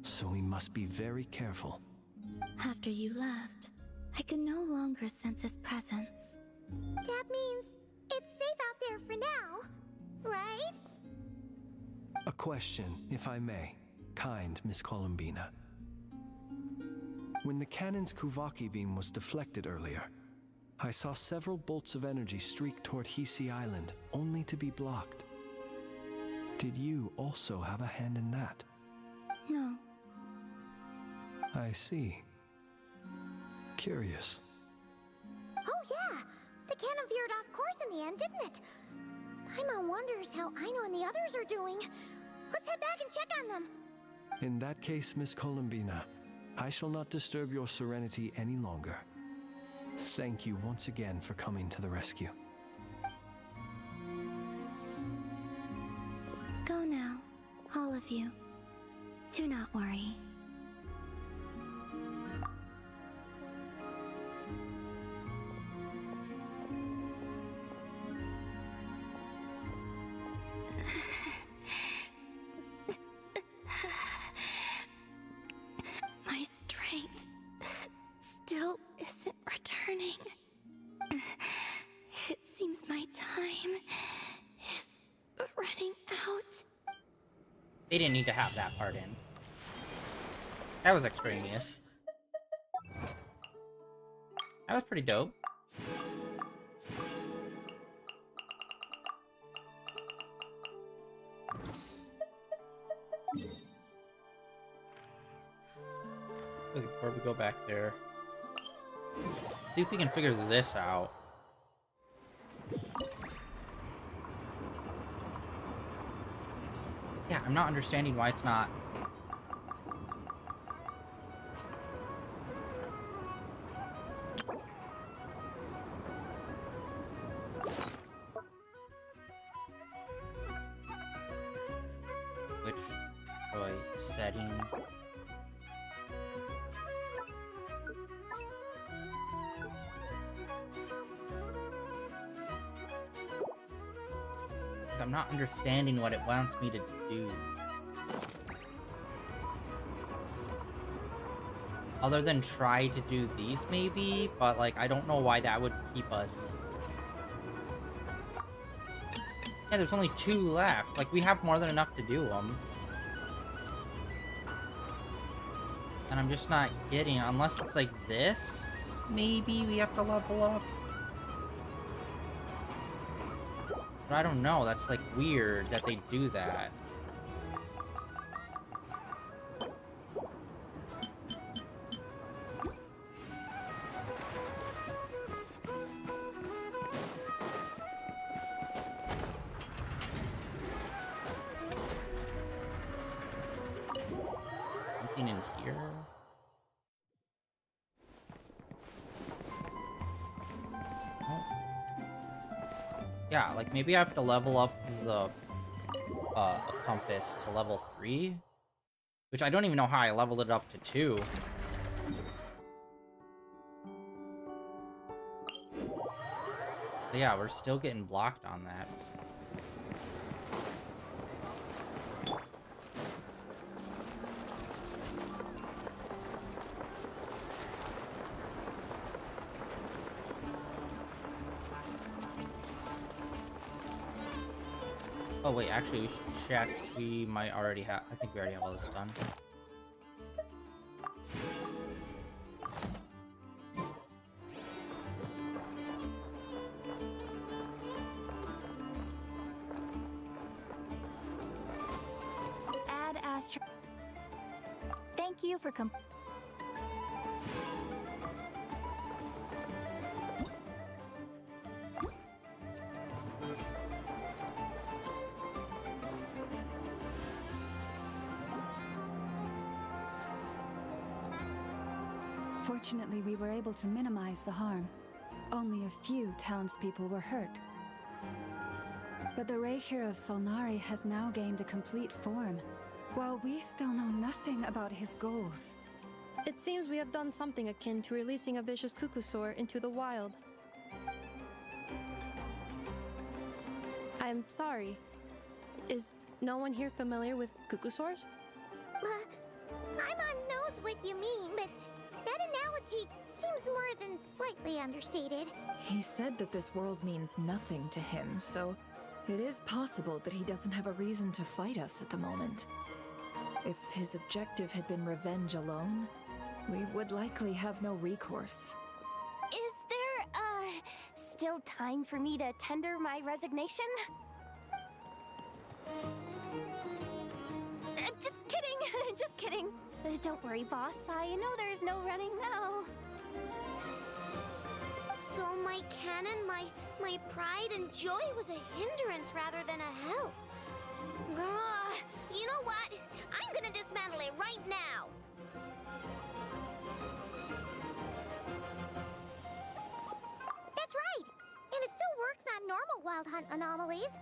So we must be very careful. After you left, I could no longer sense his presence. That means it's safe out there for now, right? A question, if I may, kind Miss Columbina. When the cannon's Kuvaki beam was deflected earlier, I saw several bolts of energy streak toward Hisi Island, only to be blocked. Did you also have a hand in that? No. I see. Curious. Oh yeah! The cannon veered off course in the end, didn't it? Paimon wonders how Aino and the others are doing. Let's head back and check on them. In that case, Miss Columbina, I shall not disturb your serenity any longer. Thank you once again for coming to the rescue. Go now, all of you. Do not worry. My strength still isn't returning. It seems my time is running out. They didn't need to have that part in. That was extraneous. That was pretty dope. Okay, before we go back there, see if we can figure this out. Yeah, I'm not understanding why it's not. Which settings? I'm not understanding what it wants me to do. Other than try to do these, maybe? But, like, I don't know why that would keep us... Yeah, there's only 2 left. Like, we have more than enough to do them. And I'm just not getting... Unless it's like this, maybe we have to level up? But I don't know, that's like weird that they do that. Something in here? Yeah, like maybe I have to level up the compass to level 3, which I don't even know how I leveled it up to 2. But yeah, we're still getting blocked on that. Oh wait, actually we should check. We might already have... I think we already have all this done. you for Fortunately, we were able to minimize the harm. Only a few townspeople were hurt. But the Reikir of Solnari has now gained a complete form, while we still know nothing about his goals. It seems we have done something akin to releasing a vicious Kukusaur into the wild. I'm sorry. Is no one here familiar with Kukusaurs? I'm on knows what you mean, but that analogy seems more than slightly understated. He said that this world means nothing to him, so it is possible that he doesn't have a reason to fight us at the moment. If his objective had been revenge alone, we would likely have no recourse. Is there, still time for me to tender my resignation? Just kidding, just kidding. Don't worry, boss. I know there's no running now. So my canon, my pride and joy was a hindrance rather than a help. You know what? I'm gonna dismantle it right now. That's right. And it still works on normal wild hunt anomalies.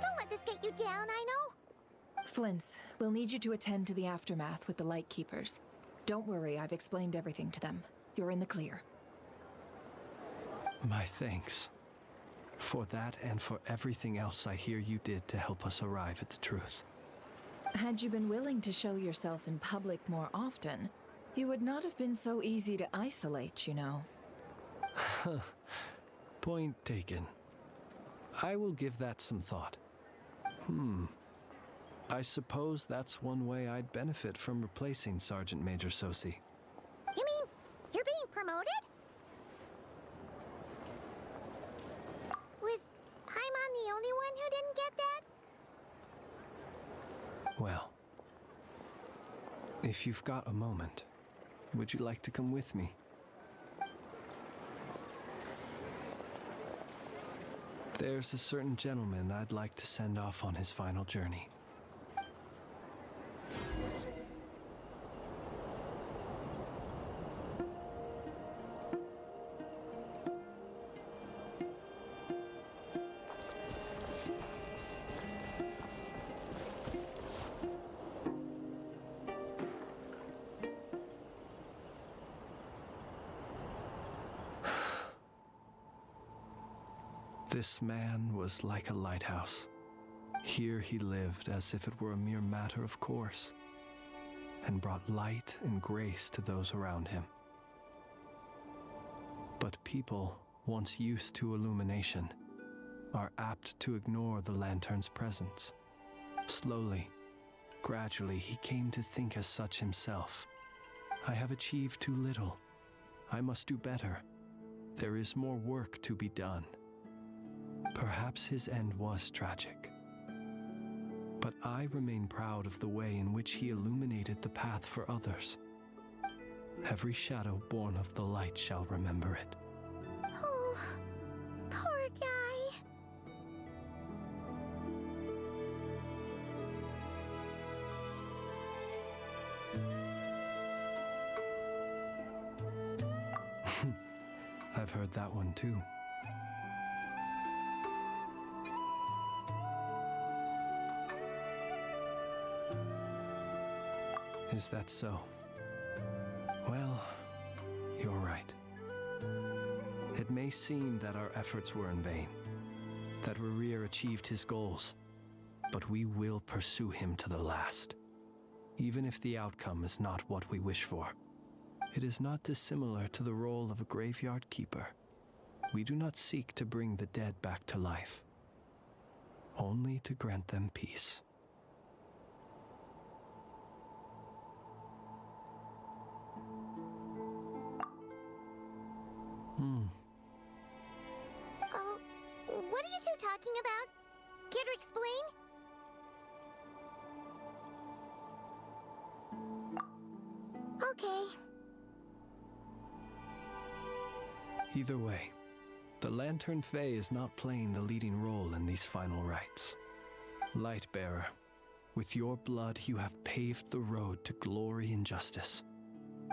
Don't let this get you down, I know. Flint's, we'll need you to attend to the aftermath with the Lightkeepers. Don't worry, I've explained everything to them. You're in the clear. My thanks. For that and for everything else I hear you did to help us arrive at the truth. Had you been willing to show yourself in public more often, you would not have been so easy to isolate, you know. Point taken. I will give that some thought. I suppose that's one way I'd benefit from replacing Sergeant Major Sosi. You mean you're being promoted? Was Paimon the only one who didn't get that? Well, if you've got a moment, would you like to come with me? There's a certain gentleman I'd like to send off on his final journey. This man was like a lighthouse. Here he lived as if it were a mere matter of course, and brought light and grace to those around him. But people, once used to illumination, are apt to ignore the lantern's presence. Slowly, gradually, he came to think as such himself. I have achieved too little. I must do better. There is more work to be done. Perhaps his end was tragic. But I remain proud of the way in which he illuminated the path for others. Every shadow born of the light shall remember it. Oh, poor guy. I've heard that one too. Is that so? Well, you're right. It may seem that our efforts were in vain, that Rerir achieved his goals, but we will pursue him to the last, even if the outcome is not what we wish for. It is not dissimilar to the role of a graveyard keeper. We do not seek to bring the dead back to life, only to grant them peace. What are you two talking about? Care to explain? okay. Either way, the Lantern Fae is not playing the leading role in these final rites. Lightbearer, with your blood you have paved the road to glory and justice.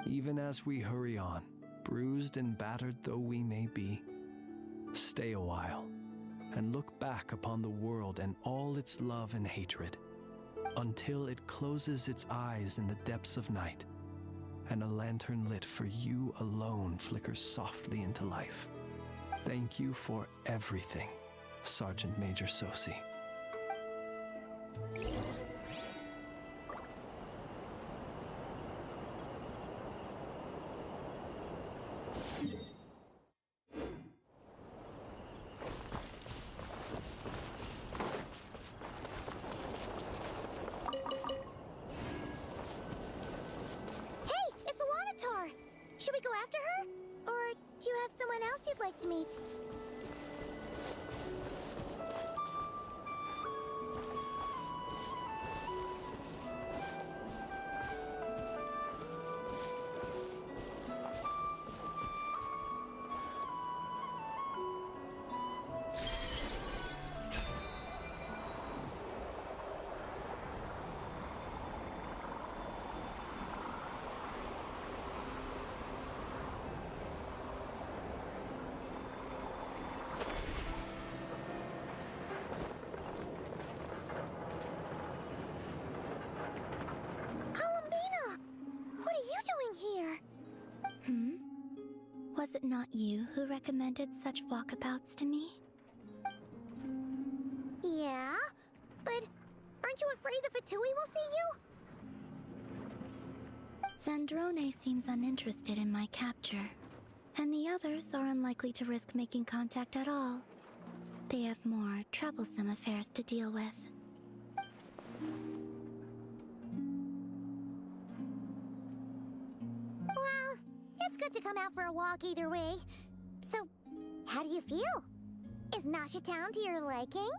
Even as we hurry on, bruised and battered though we may be, stay a while and look back upon the world and all its love and hatred, until it closes its eyes in the depths of night, and a lantern lit for you alone flickers softly into life. Thank you for everything, Sergeant Major Sosi. Should we go after her? Or do you have someone else you'd like to meet? Was it not you who recommended such walkabouts to me? Yeah, but aren't you afraid the Fatui will see you? Zandrone seems uninterested in my capture, and the others are unlikely to risk making contact at all. They have more troublesome affairs to deal with. Well, it's good to come out for a walk either way. So, how do you feel? Is Nasha Town to your liking?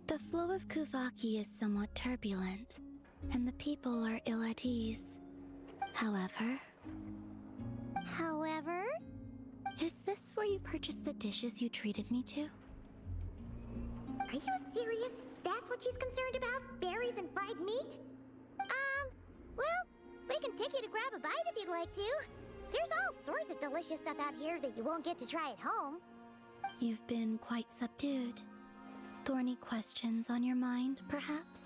The flow of Kuvaki is somewhat turbulent, and the people are ill at ease. However... Is this where you purchased the dishes you treated me to? Are you serious? That's what she's concerned about? Berries and fried meat? Well, we can take you to grab a bite if you'd like to. There's all sorts of delicious stuff out here that you won't get to try at home. You've been quite subdued. Thorny questions on your mind, perhaps?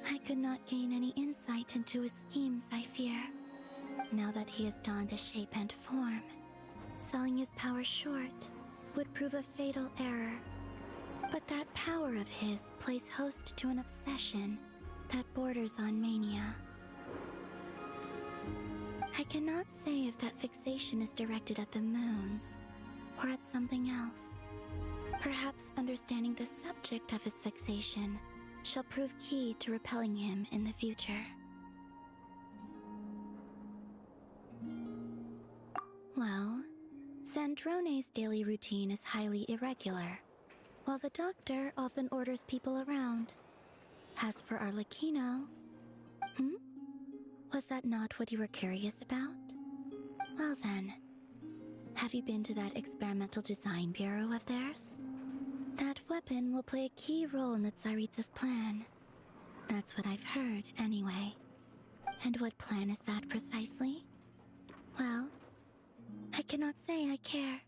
I could not gain any insight into his schemes, I fear. Now that he has donned a shape and form, selling his power short would prove a fatal error. But that power of his plays host to an obsession that borders on mania. I cannot say if that fixation is directed at the moons or at something else. Perhaps understanding the subject of his fixation shall prove key to repelling him in the future. Well, Zandrone's daily routine is highly irregular, while the doctor often orders people around. As for Arlecchino... Was that not what you were curious about? Well then, have you been to that experimental design bureau of theirs? That weapon will play a key role in the Tsaritsa's plan. That's what I've heard, anyway. And what plan is that precisely? Well, I cannot say I care.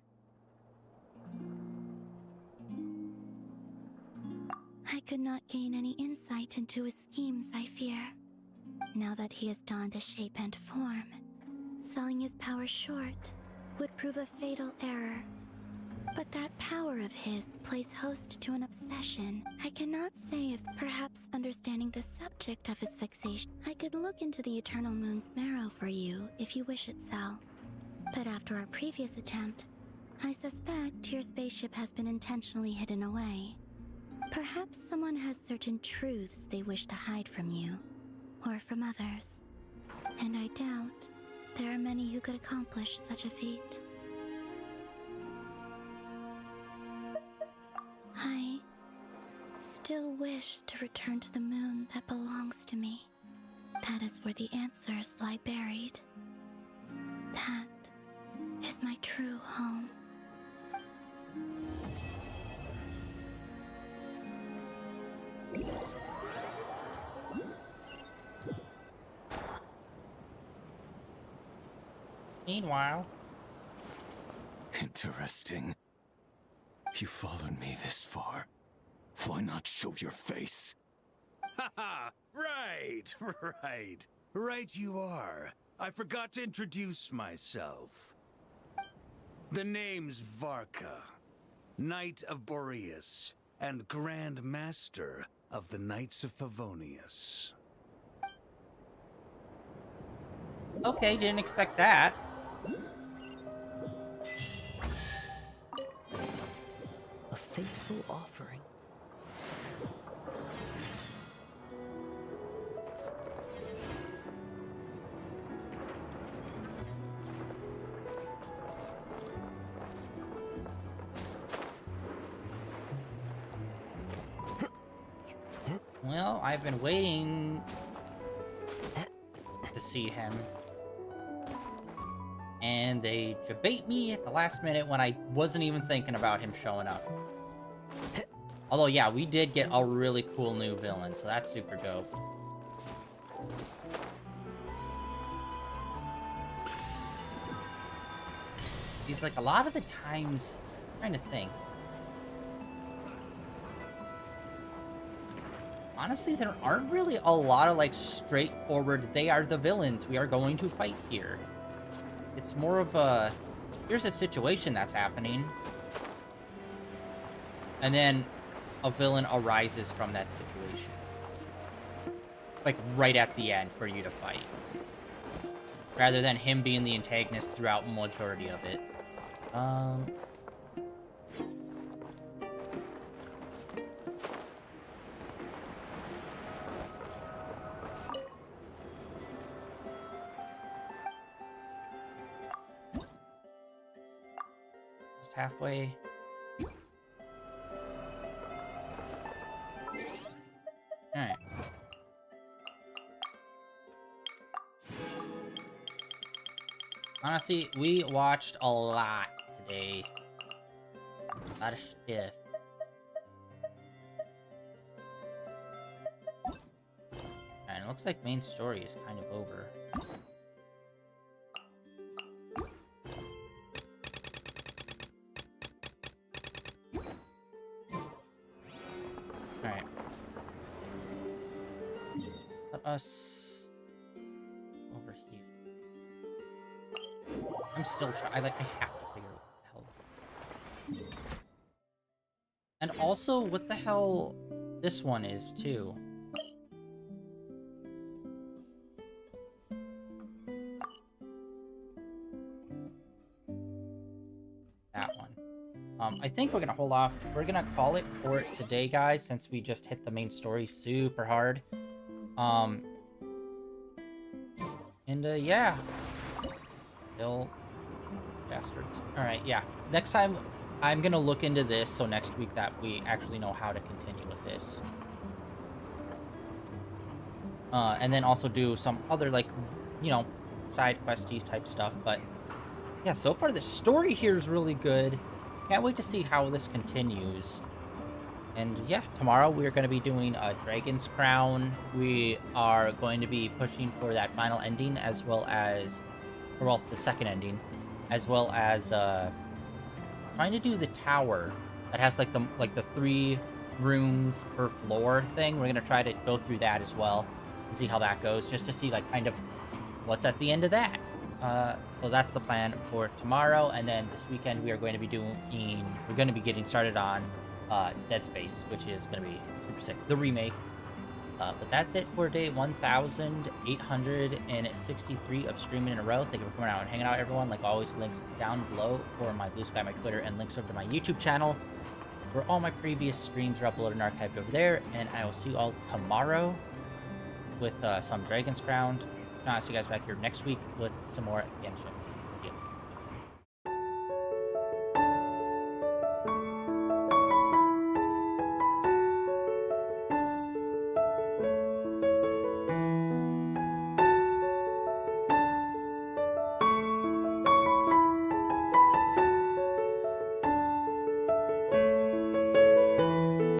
I could not gain any insight into his schemes, I fear. Now that he has donned a shape and form, selling his power short would prove a fatal error. But that power of his plays host to an obsession. I cannot say if perhaps understanding the subject of his fixation... I could look into the Eternal Moon's marrow for you if you wish it so. But after our previous attempt, I suspect your spaceship has been intentionally hidden away. Perhaps someone has certain truths they wish to hide from you, or from others. And I doubt there are many who could accomplish such a feat. I still wish to return to the moon that belongs to me. That is where the answers lie buried. That is my true home. Meanwhile... Interesting. You followed me this far. Why not show your face? Haha! Right, right. Right you are. I forgot to introduce myself. The name's Varka, Knight of Boreas, and Grand Master of the Knights of Favonius. Okay, didn't expect that. A faithful offering. Well, I've been waiting to see him. And they debate me at the last minute when I wasn't even thinking about him showing up. Although, yeah, we did get a really cool new villain, so that's super dope. He's like, a lot of the times, I'm trying to think. Honestly, there aren't really a lot of, like, straightforward, they are the villains, we are going to fight here. It's more of a, here's a situation that's happening. And then a villain arises from that situation. Like, right at the end for you to fight. Rather than him being the antagonist throughout majority of it. Just halfway. Alright. Honestly, we watched a lot today. A lot of stuff. And it looks like main story is kind of over. Alright. Let us over here. I'm still trying. I have to figure out what the hell. And also, what the hell this one is too. That one. I think we're gonna hold off. We're gonna call it for today, guys, since we just hit the main story super hard. Yeah. Still bastards. Alright, yeah. Next time, I'm gonna look into this, so next week that we actually know how to continue with this. And then also do some other, like, you know, side questies type stuff, but yeah, so far the story here is really good. Can't wait to see how this continues. And yeah, tomorrow we're going to be doing a Dragon's Crown. We are going to be pushing for that final ending, as well as, or well, the second ending, as well as trying to do the tower that has like the 3 rooms per floor thing. We're gonna try to go through that as well and see how that goes, just to see like kind of what's at the end of that. So that's the plan for tomorrow, and then this weekend we are going to be getting started on Dead Space, which is going to be super sick, the remake. But that's it for day 1,863 of streaming in a row. Thank you for coming out and hanging out, everyone. Like always, links down below for my Blue Sky, my Twitter, and links over to my YouTube channel, where all my previous streams are uploaded and archived over there. And I will see you all tomorrow with some Dragon's Crown. I'll see you guys back here next week with some more Genshin.